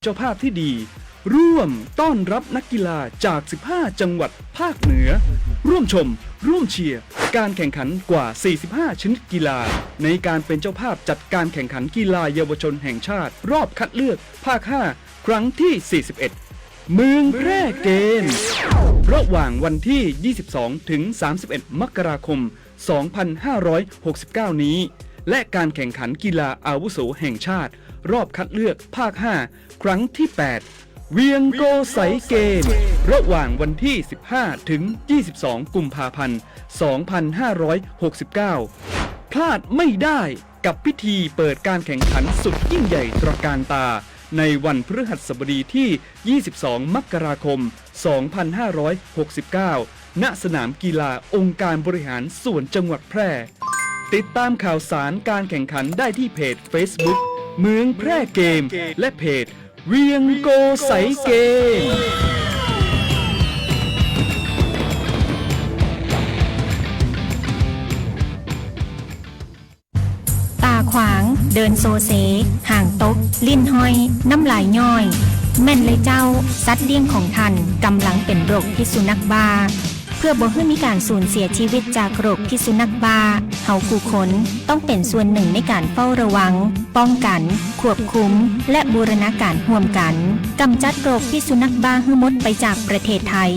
I: เจ้าภาพที่ดี ร่วมต้อนรับนักกีฬาจาก 15 จังหวัดภาคเหนือ ร่วมชม ร่วมเชียร์การแข่งขันกว่า 45 ชนิดกีฬาในการเป็นเจ้าภาพจัดการแข่งขันกีฬาเยาวชนแห่งชาติรอบคัดเลือกภาค 5 ครั้งที่ 41 เมืองแพร่เกมส์ระหว่างวันที่ 22 ถึง 31 มกราคม 2569 นี้ และการแข่งขันกีฬาอาวุโสแห่งชาติรอบคัดเลือกภาค 5 ครั้งที่ 8 เวียงโกไสเกม ระหว่างวันที่ 15 ถึง 22 กุมภาพันธ์ 2569 พลาดไม่ได้กับพิธีเปิดการแข่งขันสุดยิ่งใหญ่ตระการตาในวันพฤหัสบดีที่ 22 มกราคม 2569 ณ สนามกีฬาองค์การบริหารส่วนจังหวัดแพร่ ติดตามข่าวสารการแข่งขันได้ที่เพจ Facebook เมืองแพร่เกม และเพจเวียงโกไสเกม
D: ตาขวางเดินโซเซห่างตกลิ้นห้อยน้ำลายย่อย แม่นเลยเจ้าสัตว์เลี้ยงของท่านกำลังเป็นโรคพิษสุนัขบ้าเพื่อบ่ให้มีการสูญเสียชีวิตจากโรคพิษสุนัขบ้าเฮาผู้คนต้องเป็นส่วนหนึ่งในการเฝ้าระวังป้องกันควบคุมและบูรณาการร่วมกันกำจัดโรคพิษสุนัขบ้าให้หมดไปจากประเทศไทย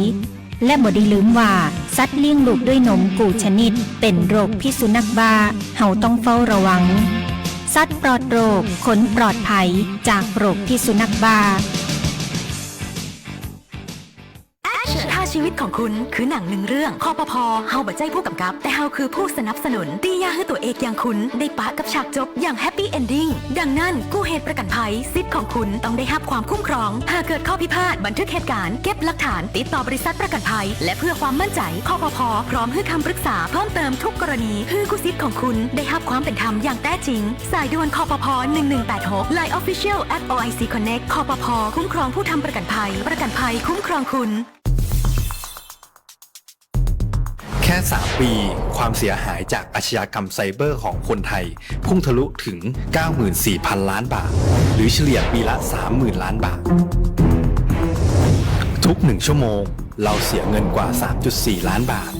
D: และบ่ได้ลืมว่าสัตว์เลี้ยงลูกด้วยนมกูชนิดเป็นโรคพิษสุนัขบ้าเฮาต้องเฝ้าระวังสัตว์ปลอดโรคขนปลอดภัยจากโรคพิษสุนัขบ้า
E: ถ้าชีวิตของคุณคือหนังหนึ่งเรื่องคปภ.เฮาบ่ใจผู้กำกับแต่เฮาคือผู้สนับสนุนตียาให้ตัวเอกอย่างคุณได้ปะกับฉากจบอย่างแฮปปี้เอนดิ้งดังนั้นกู้เหตุประกันภัยสิทธิ์ของคุณต้องได้รับความคุ้มครองหากเกิดข้อพิพาทบันทึกเหตุการณ์เก็บหลักฐานติดต่อบริษัทประกันภัยและเพื่อความมั่นใจคปภ.พร้อมให้คำปรึกษาเพิ่มเติมทุกกรณีเพื่อกู้สิทธิ์ของคุณได้รับความเป็นธรรมอย่างแท้จริงสายด่วนคปภ. 1186 Line Official @OIC Connect คปภ.คุ้มครองผู้ทำประกันภัยคุ้มครองคุณ
J: แค่ 3 ปีความเสียหายจากอาชญากรรมไซเบอร์ของคนไทยพุ่งทะลุถึง 94,000 ล้านบาทหรือเฉลี่ยปีละ 30,000 ล้านบาททุก1ชั่วโมงเราเสียเงินกว่า 3.4 ล้านบาท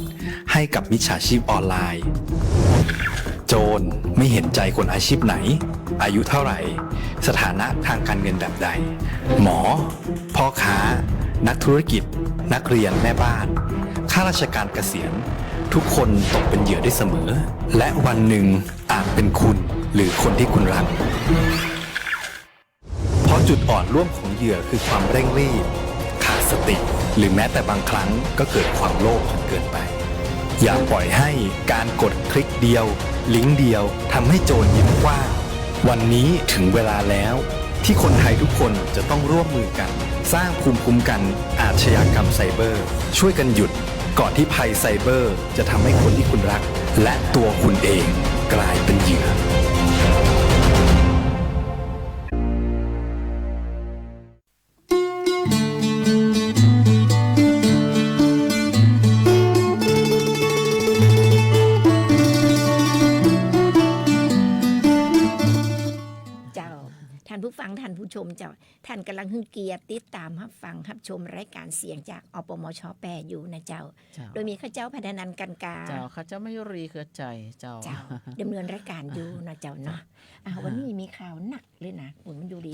J: ให้กับมิจฉาชีพออนไลน์โจรไม่เห็นใจคนอาชีพไหนอายุเท่าไหร่สถานะทางการเงินแบบใดหมอพ่อค้านักธุรกิจนักเรียนแม่บ้านข้าราชการเกษียณทุกคนตกเป็นเหยื่อได้เสมอและวันหนึ่งอาจเป็นคุณหรือคนที่คุณรักเพราะจุดอ่อนร่วมของเหยื่อคือความเร่งรีบขาดสติหรือแม้แต่บางครั้งก็เกิดความโลภจนเกินไปอย่าปล่อยให้การกดคลิกเดียวลิงก์เดียวทำให้โจรยิ้มกว้างวันนี้ถึงเวลาแล้วที่คนไทยทุกคนจะต้องร่วมมือกันสร้างภูมิคุ้มกันอาชญากรรมไซเบอร์ช่วยกันหยุดก่อนที่ภัยไซเบอร์จะทำให้คนที่คุณรักและตัวคุณเองกลายเป็นเหยื่อ
G: านผู้ฟังท่านผู้ชมเจ้าท่านกำลังฮึ่งเกียรติติดตามรับฟังรับชมรายการเสียงจากอปมช.แปรอยู่นะเจ้าโดยมีข้าเจ้าพัฒนันกันกา
H: เจ้าข้าเจ้าไม่รีเกิดใจเจ้า
G: ดำเนินรายการอยู่นะเจ้าเนาะวันนี้มีข่าวหนักเลยนะมันอยู่ดี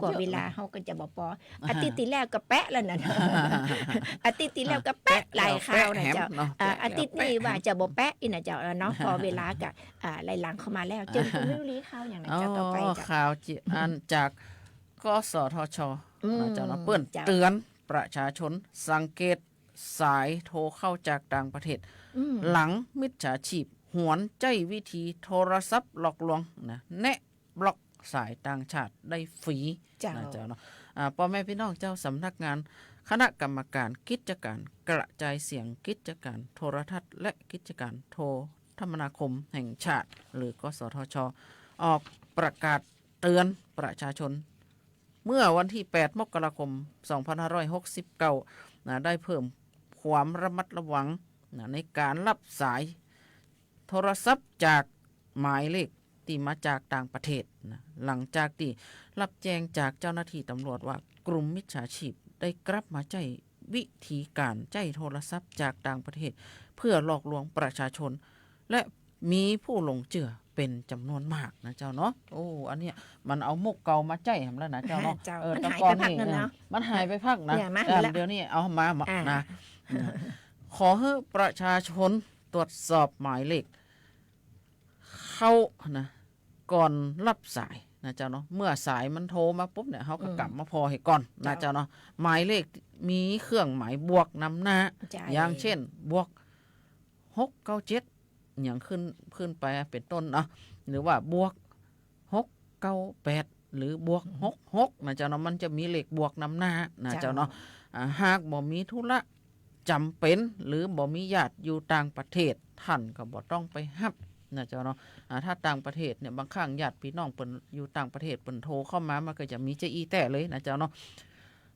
G: กว่าเวลาเฮาก็จะบอกปออาทิตย์ที่แล้วก็แปะแล้วนะอาทิตย์ที่แล้วก็แปะหลายข่าวนะเจ้าอาทิตย์นี้ว่าจะบ่แปะอีนะเจ้าเนาะพอเวลาก็ไหลหลังเข้ามาแล้วเจอคุณไม่รู้ข่าวอย่างนั้นเจ้าต่อไป
H: ข่าวอันจากกสทช.เจ้าเปิ้นเตือนประชาชนสังเกตสายโทรเข้าจากต่างประเทศหลังมิจฉาชีพหวนใจวิธีโทรศัพท์หลอกลวงนะแนะบล็อกสายต่างชาติได้ฟรีนะเจ้าเนาะพ่อแม่พี่น้องเจ้าสำนักงานคณะกรรมการกิจการกระจายเสียงกิจการโทรทัศน์และกิจการโทรคมนาคมแห่งชาติหรือกสทช.ออกประกาศเตือนประชาชนเมื่อวันที่8มกราคม2569ได้เพิ่มความระมัดระวังในการรับสายโทรศัพท์จากหมายเลข ที่มาจากต่างประเทศนะหลังจากที่รับแจ้งจากเจ้าหน้าที่ตำรวจว่ากลุ่มมิจฉาชีพได้กลับมาใช้วิธีการใช้โทรศัพท์จากต่างประเทศเพื่อหลอกลวงประชาชนและมีผู้หลงเชื่อเป็นจำนวนมากนะเจ้าเนาะโอ้อันเนี้ยมันเอามุกเก่ามาใจทำแล้วนะเจ้าเนาะ
G: มันหายไปพักนึงเนาะ
H: มันหายไปพักนะเดี๋ยวนี้เอามานะขอให้ประชาชนตรวจสอบหมายเลขเข้านะก่อนรับสายนะเจ้าเนาะเมื่อสายมันโทรมาปุ๊บเนี่ยเขาก็กลับมาพอให้ก่อนนะเจ้าเนาะหมายเลขมีเครื่องหมายบวกนำหน้าอย่างเช่นบวก697อย่างขึ้นไปเป็นต้นเนาะหรือว่าบวก698หรือบวก66นะเจ้าเนาะมันจะมีเลขบวกนำหน้านะเจ้าเนาะหากบ่มีธุระจำเป็นหรือบ่มีญาติอยู่ต่างประเทศท่านก็บ่ต้องไปฮับนะเจ้าเนาะถ้าต่างประเทศเนี่ยบางครั้งญาติพี่น้องเปิ้นอยู่ต่างประเทศเปิ้นโทรเข้ามามันก็จะมีเจอีแต่เลยนะเจ้าเนาะ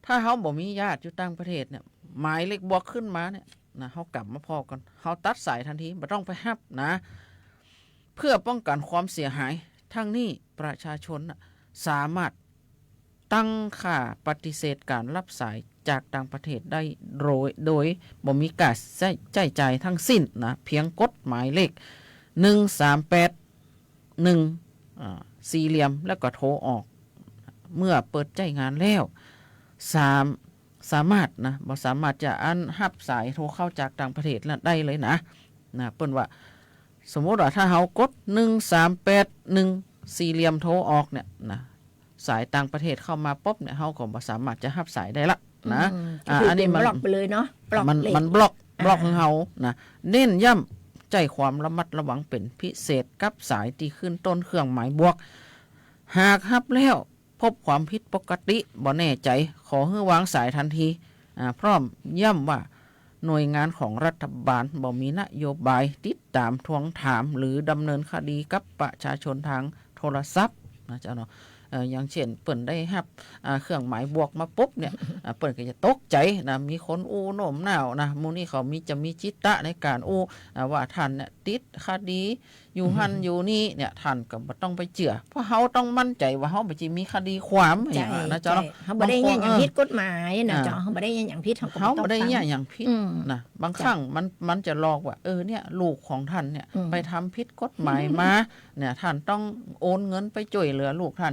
H: ถ้าเฮาบ่มีญาติอยู่ต่างประเทศเนี่ยหมายเลขบวกขึ้นมาเนี่ยนะเฮากลับมาพอกันเฮาตัดสายทันทีบ่ต้องไปฮับนะเพื่อป้องกันความเสียหายทั้งนี้ประชาชนสามารถตั้งค่าปฏิเสธการรับสายจากต่างประเทศได้โดยบ่มีการใช้จ่ายทั้งสิ้นนะเพียงกดหมายเลข1381สี่เหลี่ยมแล้วก็โทรออกเมื่อเปิดใจงานแล้วสามารถนะบ่สามารถจะรับสายโทรเข้าจากต่างประเทศได้เลยนะเปิ้นว่าสมมติว่าถ้าเฮากด1381สี่เหลี่ยมโทรออกเนี่ยนะสายต่างประเทศเข้ามาปุ๊บเนี่ยเฮาก็บ่สามารถจะรับสายได้ละนะ
G: อันนี้มันบล็อกไปเลยเนาะ
H: มันบล็อกของเฮานะเน้นย้ำใจความระมัดระวังเป็นพิเศษกับสายที่ขึ้นต้นเครื่องหมายบวกหากรับแล้วพบความผิดปกติบ่แน่ใจขอให้วางสายทันทีพร้อมย้ำว่าหน่วยงานของรัฐบาลบ่มีนโยบายติดตามทวงถามหรือดำเนินคดีกับประชาชนทางโทรศัพท์นะเจ้าเนาะอย่างเช่นเปิ่นได้รับเครื่องหมายบวกมาปุ๊บเนี่ยเปิ่นก็จะตกใจนะมีคนอู้โหน่มหนาวนะมูนี่เขาจะมีจิตตะในการอู้ว่าท่านเนี่ยติดคดีอยู่หันอยู่นี่เนี่ยท่านก็บ่ต้องไปเจือเพราะเขาต้องมั่นใจว่าเขาบ่สิมีคดีความนะเจ้า
G: เขาบ่ได้อย่างผิดกฎหมายนะเจ้าเขาบ่ได้อย่างผิด
H: เขาบ่ได้อย่างผิดนะบางครั้งมันจะหลอกว่าเนี่ยลูกของท่านเนี่ยไปทำผิดกฎหมายมาเนี่ยท่านต้องโอนเงินไปช่วยเหลือลูกท่าน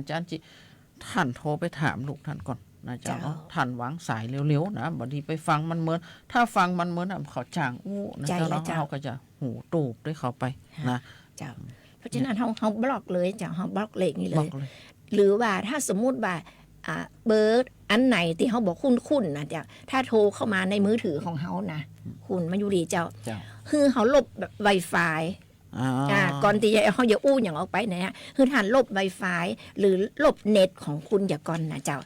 H: ท่านโทรไปถามลูกท่านก่อนนะเจ้าท่านวางสายเร็วๆนะบางทีไปฟังมันเหมือนถ้าฟังมันเหมือนเขาจ้างอู้นะเจ้าเขาก็จะหูตูบด้วยเขาไปนะ
G: เจ้าเพราะฉะนั้นเขาบล็อกเลยเจ้าเขาบล็อกเลขนี่เลยหรือว่าถ้าสมมุติว่าเบอร์อันไหนที่เขาบอกคุ้นๆนะเจ้าถ้าโทรเข้ามาในมือถือของเขานะคุณมาอยู่ดีเจ้าคือเขาลบแบบ Wi-Fiก่อนที่เขาจะอู้อย่างออกไปเนี่ยคือท่านลบ Wi-Fi หรือลบเน็ตของคุณอย่าก่อนนะเจ้า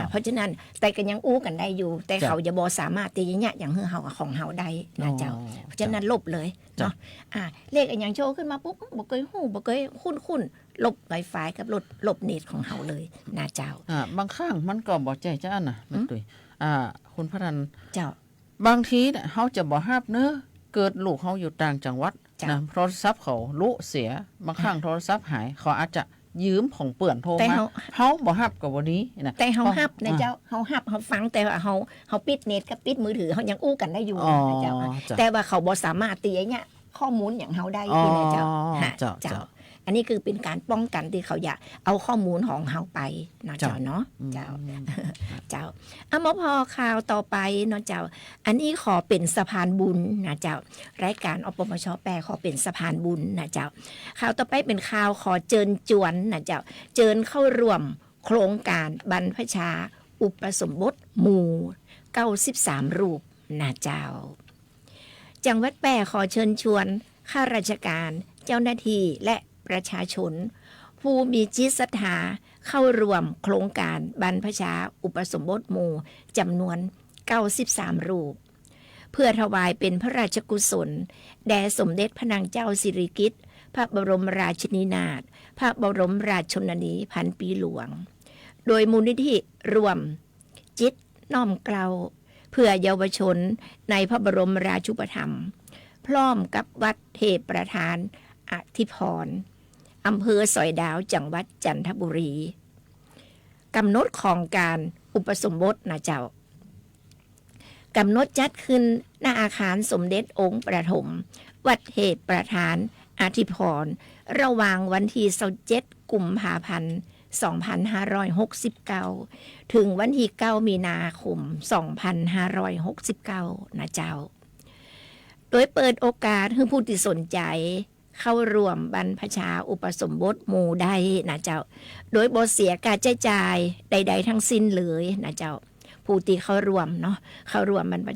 G: เพราะฉะนั้นแต่ก็ยังอู้กันได้อยู่แต่เขาจะบ่สามารถที่จะเนี่ยอย่างเฮาของเฮาได้นะเจ้าเพราะฉะนั้นลบเลยเนาะเลขอย่างโชว์ขึ้นมาปุ๊บบ่เคยฮู้บ่เคยคุ้นลบ Wi-Fi กับลบเน็ตของเฮาเลยนะเจ้า
H: บางครั้งมันก็บ่ใจจ้าน่ะแม่ตุ้ยคุณพระนัน
G: เจ้า
H: บางทีเนี่ยเฮาจะบ่รับเนอะเกิดลูกเฮาอยู่ต่างจังหวัดนะโทรศัพท์เขาลุเสียบางครั้งโทรศัพท์หายเขาอาจจะยืมของเปื่อนโทรมาเฮาบ่ฮับกับวันนี้นะ
G: แต่เฮาฮับนะเจ้าเฮาฮับเฮาฟังแต่ว่าเฮาปิดเน็ตกับปิดมือถือเฮายังอู้กันได้อยู่นะเจ้าแต่ว่าเขาบ่สามารถตีเนี่ยข้อมูลอย่างเฮาได้นะเจ้าเจ้าอันนี้คือเป็นการป้องกันที่เขาอยากเอาข้อมูลของเฮาไปนะเจ้าเนาะเจ้ามาพอข่าวต่อไปเนาะเจ้าอันนี้ขอเป็นสะพานบุญนะเจ้ารายการอปมช.แปลขอเป็นสะพานบุญนะเจ้าข่าวต่อไปเป็นข่าวขอเชิญจวนนะเจ้าเชิญเข้าร่วมโครงการบรรพชาอุปสมบทหมู่93รูปนะเจ้าจังหวัดแปรขอเชิญชวนข้าราชการเจ้าหน้าที่และประชาชนผู้มีจิตศรัทธาเข้าร่วมโครงการบรรพชาอุปสมบทหมู่จำนวน93รูปเพื่อถวายเป็นพระราชกุศลแด่สมเด็จพระนางเจ้าสิริกิติ์พระบรมราชินีนาถพระบรมราชชนนีพันปีหลวงโดยมูลนิธิรวมจิตน้อมเกลาเพื่อเยาวชนในพระบรมราชูปถัมภ์พร้อมกับวัดเทพประธานอธิพร อำเภอสอยดาวจังหวัดจันทบุรีกำหนดของการอุปสมบทนะเจ้ากำหนดจัดขึ้นหน้าอาคารสมเด็จองค์ประถมวัดเหตุประธานอาธิพรระหว่างวันที่27กุมภาพันธ์2569ถึงวันที่9มีนาคม2569นะเจ้าโดยเปิดโอกาสให้ผู้ที่สนใจเข้าร่วมบรรพชาอุปสมบทหมู่ได้นะเจ้าโดยบ่เสียการใช้จ่ายใดๆทั้งสิ้นเลยนะเจ้าผู้ที่เข้าร่วมเนาะเข้าร่วมบรรพ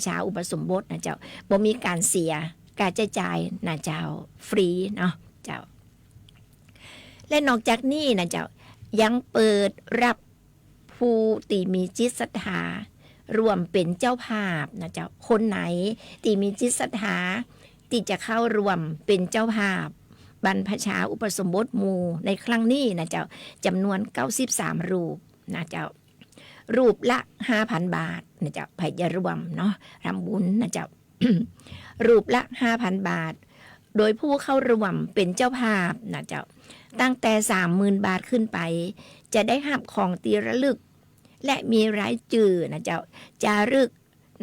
G: ชาอุปสมบทนะเจ้าบ่มีการเสียการใช้จ่ายนะเจ้าฟรีเนาะเจ้าและนอกจากนี้นะเจ้ายังเปิดรับผู้ที่มีจิตศรัทธารวมเป็นเจ้าภาพนะเจ้าคนไหนที่มีจิตศรัทธาที่จะเข้ารวมเป็นเจ้าภาพบรรพชาอุปสมบทหมู่ในครั้งนี้นะเจ้าจำนวน93รูปนะเจ้ารูปละ 5,000 บาทนะเจ้าไผจะรวมเนาะทำบุญนะเจ้า รูปละ 5,000 บาทโดยผู้เข้ารวมเป็นเจ้าภาพนะเจ้าตั้งแต่ 30,000 บาทขึ้นไปจะได้รับของตีระลึกและมีรายชื่อนะเจ้าจารึก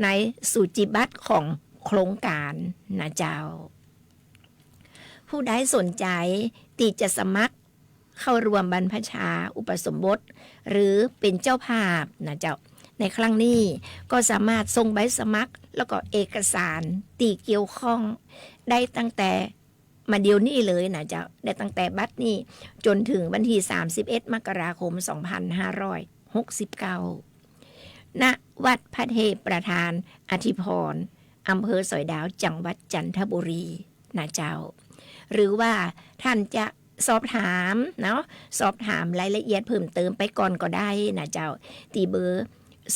G: ในสูจิบัตรของโครงการนะเจ้าผู้ใดสนใจที่จะสมัครเข้ารวมบรรพชาอุปสมบทหรือเป็นเจ้าภาพนะเจ้าในครั้งนี้ก็สามารถส่งใบสมัครแล้วก็เอกสารที่เกี่ยวข้องได้ตั้งแต่มาเดี๋ยวนี้เลยนะเจ้าได้ตั้งแต่บัดนี้จนถึงวันที่31มกราคม2569ณวัดพระเทพประธานอธิพรอำเภอสอยดาวจังหวัดจันทบุรีนะเจ้าหรือว่าท่านจะสอบถามเนาะสอบถามรายละเอียดเพิ่มเติมไปก่อนก็ได้นะเจ้าที่เบอร์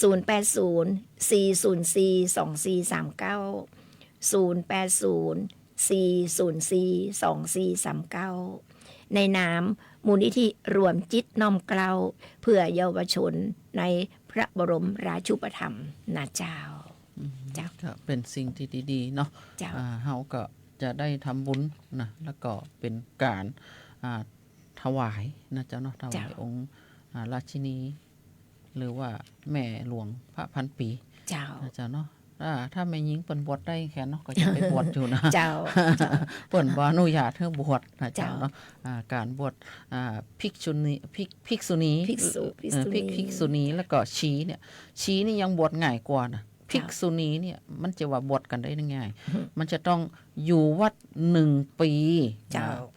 G: 0804042439 ในนามมูลนิธิรวมจิตน้อมเกล้าเพื่อเยาวชนในพระบรมราชูปถัมภ์นะเจ้า
H: ก็เป็นสิ่งที่ดีๆเนาะเฮาก็จะได้ทำบุญนะแล้วก็เป็นการถวายนะเจ้าเนาะถวายองค์ราชินีหรือว่าแม่หลวงพระพันปีเจ้านะเจ้าเนาะถ้าแม่หญิงเปิ้นบวชได้แค่เนาะก็จะไปบวชอยู่นะเจ้าเปิ้นบ่อนุญาตให้บวชนะเจ้าเนาะการบวชภิกษุณีแล้วก็ชีเนี่ยชีนี่ยังบวชง่ายกว่านะภิกษุณีเนี่ยมันจะว่าบวชกันได้ง่ายมันจะต้องอยู่วัด1 ปี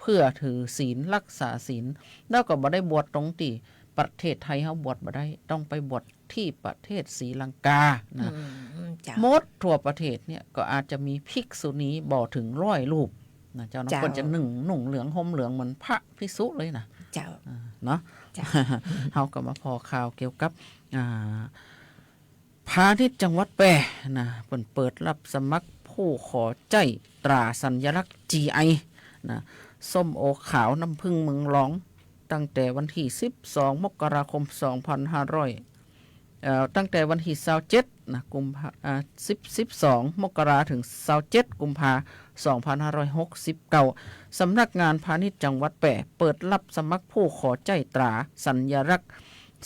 H: เพื่อถือศีลรักษาศีลแล้วก็บ่ได้บวชตรงที่ประเทศไทยเฮาบวชบ่ได้ต้องไปบวชที่ประเทศศรีลังกานะหมดทั่วประเทศเนี่ยก็อาจจะมีภิกษุณีบ่ถึง100 รูปนะเจ้าเนาะคนจะนุ่งเหลืองห่มเหลืองเหมือนพระภิกษุเลยนะเจ้าเนาะเฮาก็มาพอข่าวเกี่ยวกับพาณิชย์จังหวัดแปรนะเปิดรับสมัครผู้ขอใจตราสัญลักษณ์ GI นะส้มโอขาวน้ำผึ้งเมืองร้องตั้งแต่วันที่12มกราคมตั้งแต่วันที่27นะกุมภา12มกราถึง27กุมภา2569สำนักงานพาณิชย์จังหวัดแปรเปิดรับสมัครผู้ขอใจตราสัญลักษณ์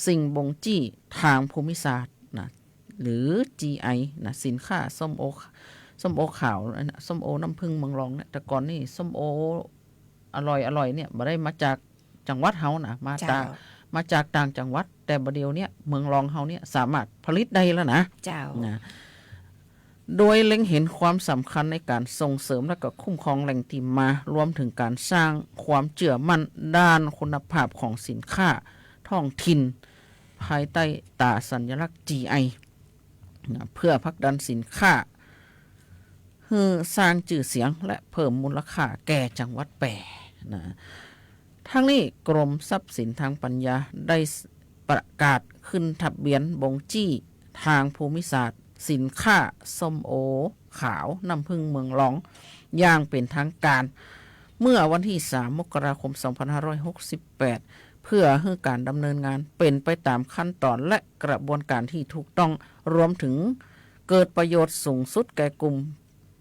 H: สิ่งบ่งจี้ทางภูมิศาสตร์นะหรือ GI นะสินค้าส้มโอขาวส้มโอน้ำผึ้งเมืองรองเนี่ยแต่ก่อนนี่ส้มโออร่อยเนี่ยบ่ได้มาจากจังหวัดเฮานะมาจากต่างจังหวัดแต่บัดเดียวเนี่ยเมืองรองเฮาเนี่ยสามารถผลิตได้แล้วนะนะโดยเล็งเห็นความสำคัญในการส่งเสริมและก็คุ้มครองแหล่งที่มารวมถึงการสร้างความเชื่อมั่นด้านคุณภาพของสินค้าท้องถิ่นภายใต้ตราสัญลักษณ์ GI นะเพื่อผลักดันสินค้าให้สร้างชื่อเสียงและเพิ่มมูลค่าแก่จังหวัดแปรนะทั้งนี้กรมทรัพย์สินทางปัญญาได้ประกาศขึ้นทะเบียนบ่งจี้ทางภูมิศาสตร์สินค้าส้มโอขาวน้ำผึ้งเมืองร้องอย่างเป็นทางการเมื่อวันที่3มกราคม2568เพื่อให้การดำเนินงานเป็นไปตามขั้นตอนและกระบวนการที่ถูกต้องรวมถึงเกิดประโยชน์สูงสุดแก่กลุ่ม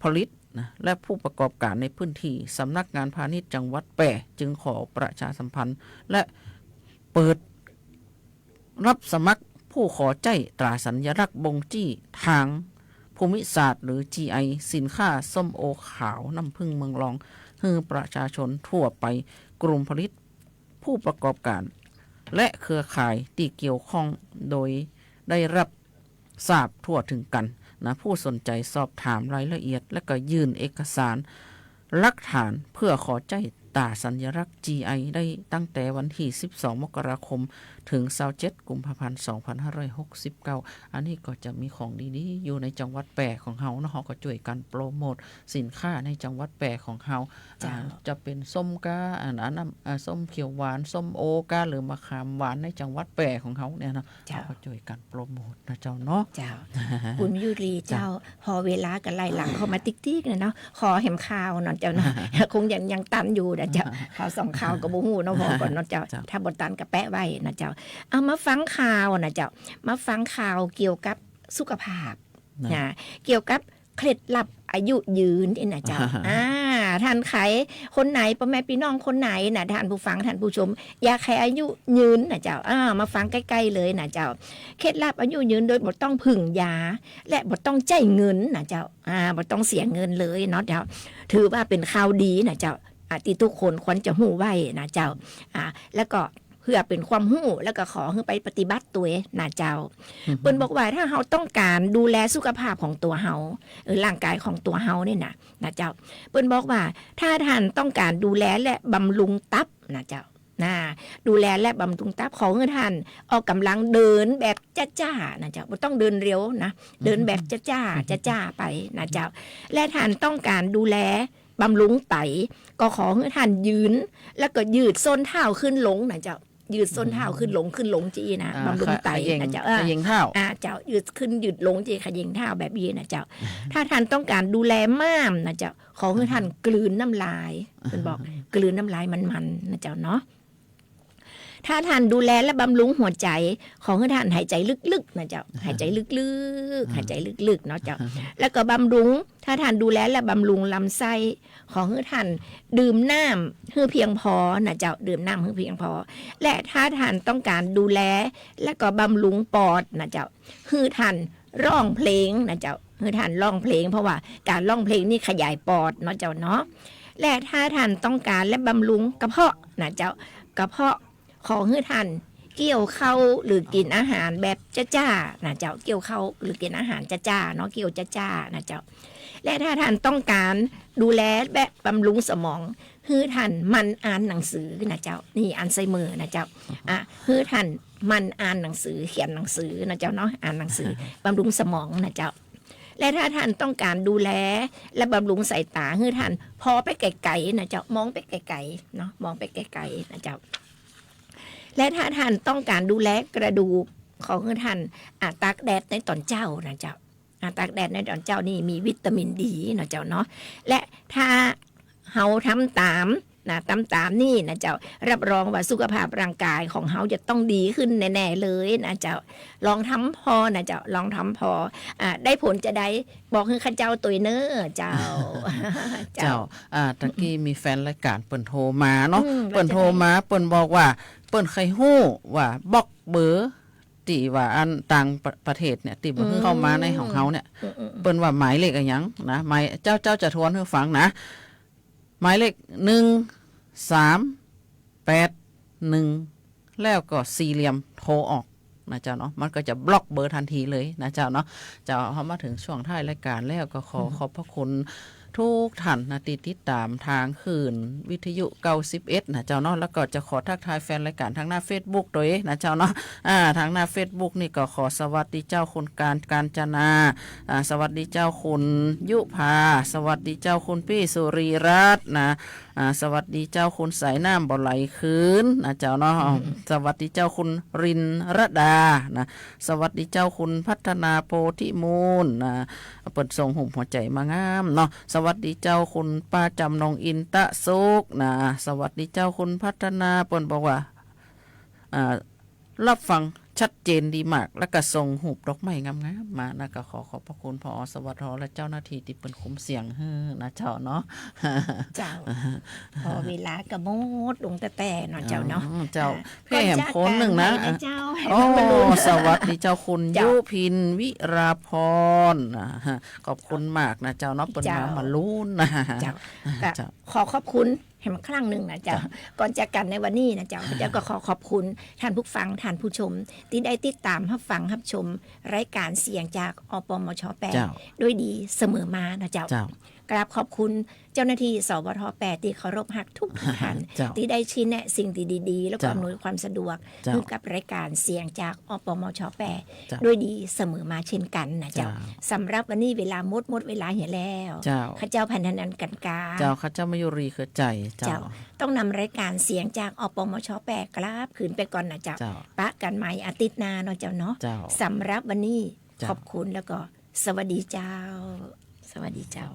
H: ผลิต นะและผู้ประกอบการในพื้นที่สำนักงานพาณิชย์จังหวัดแปร่จึงขอประชาสัมพันธ์และเปิดรับสมัครผู้ขอใจตราสัญลักษณ์บ่งจี้ทางภูมิศาสตร์หรือ GI สินค้าส้มโอขาวน้ำผึ้งเมืองรองให้ประชาชนทั่วไปกลุ่มผลิตผู้ประกอบการและเครือข่ายที่เกี่ยวข้องโดยได้รับทราบทั่วถึงกันนะผู้สนใจสอบถามรายละเอียดและก็ยื่นเอกสารหลักฐานเพื่อขอใจตราสัญลักษณ์ GI ได้ตั้งแต่วันที่12 มกราคมถึง27 กุมภาพันธ์ 2569 อันนี้ก็จะมีของดีๆอยู่ในจังหวัดแปร่ของเฮาเนาะเฮาก็ช่วยกันโปรโมทสินค้าในจังหวัดแปร่ของเฮาจะเป็นส้มกาส้มเขียวหวานส้มโอกาหรือมะขามหวานในจังหวัดแปร่ของเฮาเนี่ยเนาะเฮาก็ช่วยกันโปรโมทนะเจ้าเนาะ
G: เจ้า คุณยุรีเจ้าพอเวลากันไล่หลังเข้ามาติ๊กๆเนาะขอเห็มข่าวเนาะเจ้าเนาะ คงยังตันอยู่นะเจ้าข่าวสองข่าวกับบ่ฮู้เนาะพอก่อนเนาะเจ้าถ้าบ่ตันก็แปะไว้นะเจ้าเอามาฟังข่าวนะเจ้ามาฟังข่าวเกี่ยวกับสุขภาพนะเกี่ยวกับเคล็ดลับอายุยืนนี่นะเจ้า ท่านใครคนไหนพ่อแม่พี่น้องคนไหนนะท่านผู้ฟังท่านผู้ชมอยากให้อายุยืนนะเจ้ามาฟังใกล้ๆเลยนะเจ้าเคล็ดลับอายุยืนโดยบ่ต้องพึ่งยาและบ่ต้องจ่ายเงินนะเจ้าบ่ต้องเสียเงินเลยเนาะเจ้าถือว่าเป็นข่าวดีนะเจ้าที่ทุกคนควรจะหู้ไว้นะเจ้าแล้วก็เพื่อเป็นความหู้แล้วก็ขอให้ไปปฏิบัติตัวนะเจ้าเปิ้นบอกว่าถ้าเฮาต้องการดูแลสุขภาพของตัวเฮาร่างกายของตัวเฮาเนี่ยนะเจ้าเปิ้นบอกว่าถ้าท่านต้องการดูแลและบำรุงตับนะเจ้าดูแลและบำรุงตับของท่านออกกำลังเดินแบบจ้าๆนะเจ้าบ่ต้องเดินเร็วนะเดินแบบจ้าไปนะเจ้าและท่านต้องการดูแลบำรุงไตก็ขอให้ท่านยืนแล้วก็ยืดส้นเท้าขึ้นลงนะเจ้ายืดส้นเท้าขึ้นลงจีนะบำรุงไตนะเจ้าขยิงเท้าเจ้ายืดขึ้นยืดลงจีขยิงเท้าแบบนี้นะเจ้าถ้าท่านต้องการดูแลม้ามนะเจ้าขอให้ท่านกลืนน้ำลายเป็นบอกกลืนน้ำลายมันนะเจ้าเนาะถ้าท่านดูแลและบำรุงหัวใจของท่านหายใจลึกๆนะเจ้าหายใจลึกๆหายใจลึกๆเนาะเจ้าแล้วก็บำรุงถ้าท่านดูแลและบำรุงลำไส้ของท่านดื่มน้ำให้เพียงพอนะเจ้าดื่มน้ำให้เพียงพอและถ้าท่านต้องการดูแลและก็บำรุงปอดนะเจ้าให้ท่านร้องเพลงนะเจ้าให้ท่านร้องเพลงเพราะว่าการร้องเพลงนี่ขยายปอดเนาะเจ้าเนาะและถ้าท่านต้องการและบำรุงกระเพาะนะเจ้ากระเพาะของให้ท่านเกี่ยวเข้าหรือกินอาหารแบบจ้าๆนะเจ้าเกี่ยวเข้าหรือกินอาหารจ้าๆเนาะเกี่ยวจ้าๆนะเจ้าและถ้าท่านต้องการดูแลแบบบำรุงสมองให้ท่านมันอ่านหนังสือนะเจ้านี่อัลไซเมอร์นะเจ้าให้ท่านมันอ่านหนังสือเขียนหนังสือนะเจ้าเนาะอ่านหนังสือบำรุงสมองนะเจ้าและถ้าท่านต้องการดูแลและบำรุงสายตาให้ท่านพอไปไกลๆนะเจ้ามองไปไกลๆเนาะมองไปไกลๆนะเจ้าและถ้าท่านต้องการดูแลกระดูกของท่านตากแดดในตอนเจ้านะเจ้าตากแดดในตอนเจ้านี่มีวิตามินดีนะเจ้าเนาะและถ้าเฮาทำตามนะตามนี่นะเจ้ารับรองว่าสุขภาพร่างกายของเฮาจะต้องดีขึ้นแน่ๆเลยนะเจ้าลองทำพอนะเจ้าลองทำพอได้ผลจะได้บอกให้ข้าเจ้าตัวเนอเจ้า
H: เจ้าตะกี้มีแฟนรายการเปิ้นโทรมาเนาะเปิ้นโทรมาเปิ้นบอกว่าเปิ้นเคยฮู้ว่าบล็อกเบอร์ที่ว่าอันต่างประเทศเนี่ยที่บ่เข้ามาในของเฮาเนี่ยเปิ้นว่าหมายเลขอะไรหยังนะหมายเจ้าจะทวนให้ฟังนะหมายเลข1381แล้วก็สี่เหลี่ยมโทรออกนะเจ้าเนาะมันก็จะบล็อกเบอร์ทันทีเลยนะเจ้าเนาะเจ้าเฮามาถึงช่วงท้ายรายการแล้วก็ขอบพระคุณทุกท่านนะติดตามทางคืนวิทยุ91นะเจ้าเนาะแล้วก็จะขอทักทายแฟนรายการทางหน้า Facebook โดยนะเจ้าเนาะทางหน้า Facebook นี่ก็ขอสวัสดีเจ้าคุณการจนาสวัสดีเจ้าคุณยุพาสวัสดีเจ้าคุณพี่สุรีรัตน์นะสวัสดีเจ้าคุณสายน้ำบ่ไหลคืนนะเจ้าเนาะสวัสดีเจ้าคุณรินรดานะสวัสดีเจ้าคุณพัฒนาโพธิมูลนะเปิดส่งหุ่มหัวใจมางามเนาะสวัสดีเจ้าคุณป้าจำนงอินตะสุกนะสวัสดีเจ้าคุณพัฒนาเปิ่นบอกว่ารับฟัง ชัดเจนดีมากแล้วก็ส่งหูปดอกไม้งามๆมานะก็ขอบพระคุณพอสวัสดิ์และเจ้าหน้าที่ที่เป็นคุ้มเสียงนะเจ้าเนาะ
G: เจ้าพอเวลากระโมดลงแต่เนาะเจ้าเนาะ
H: เจ้าเพ่แหมโคนหนึ่งนะ
G: เจ้า
H: โอ้สวัสดีเจ้าคุณยุพินวิราพรขอบคุณมากนะเจ้าเนาะเป็นมาลุ้นนะ
G: เจ้าขอขอบคุณให้มาครั้งหนึ่งนะเจ้าก่อนจากกันในวันนี้นะเจ้าเจ้าก็ขอบคุณท่านผู้ฟังท่านผู้ชมที่ได้ติดตามรับฟังรับชมรายการเสียงจากอปมช.8ด้วยดีเสมอมานะเจ้ากราบขอบคุณเจ้าหน้าที่สวท.8ที่เคารพรักทุกท่านที่ได้ชี้แนะสิ่งดีๆแล้วก็อำนวยความสะดวกให้กับรายการเสียงจากอปมช.8ด้วยดีเสมอมาเช่นกันนะเจ้าสำหรับวันนี้เวลาหมดเวลาเหี่ยแล้วข้าเจ้าพันธนันกันกา
H: เจ้าข้าเจ้ามายุรีคือใจเจ้า
G: ต้องนำรายการเสียงจากอปมช.8กราบขืนไปก่อนนะเจ้าปะกันใหม่อาทิตย์หน้าเนาะเจ้าเนาะสำหรับวันนี้ขอบคุณแล้วก็สวัสดีเจ้าสวัสดีเจ้า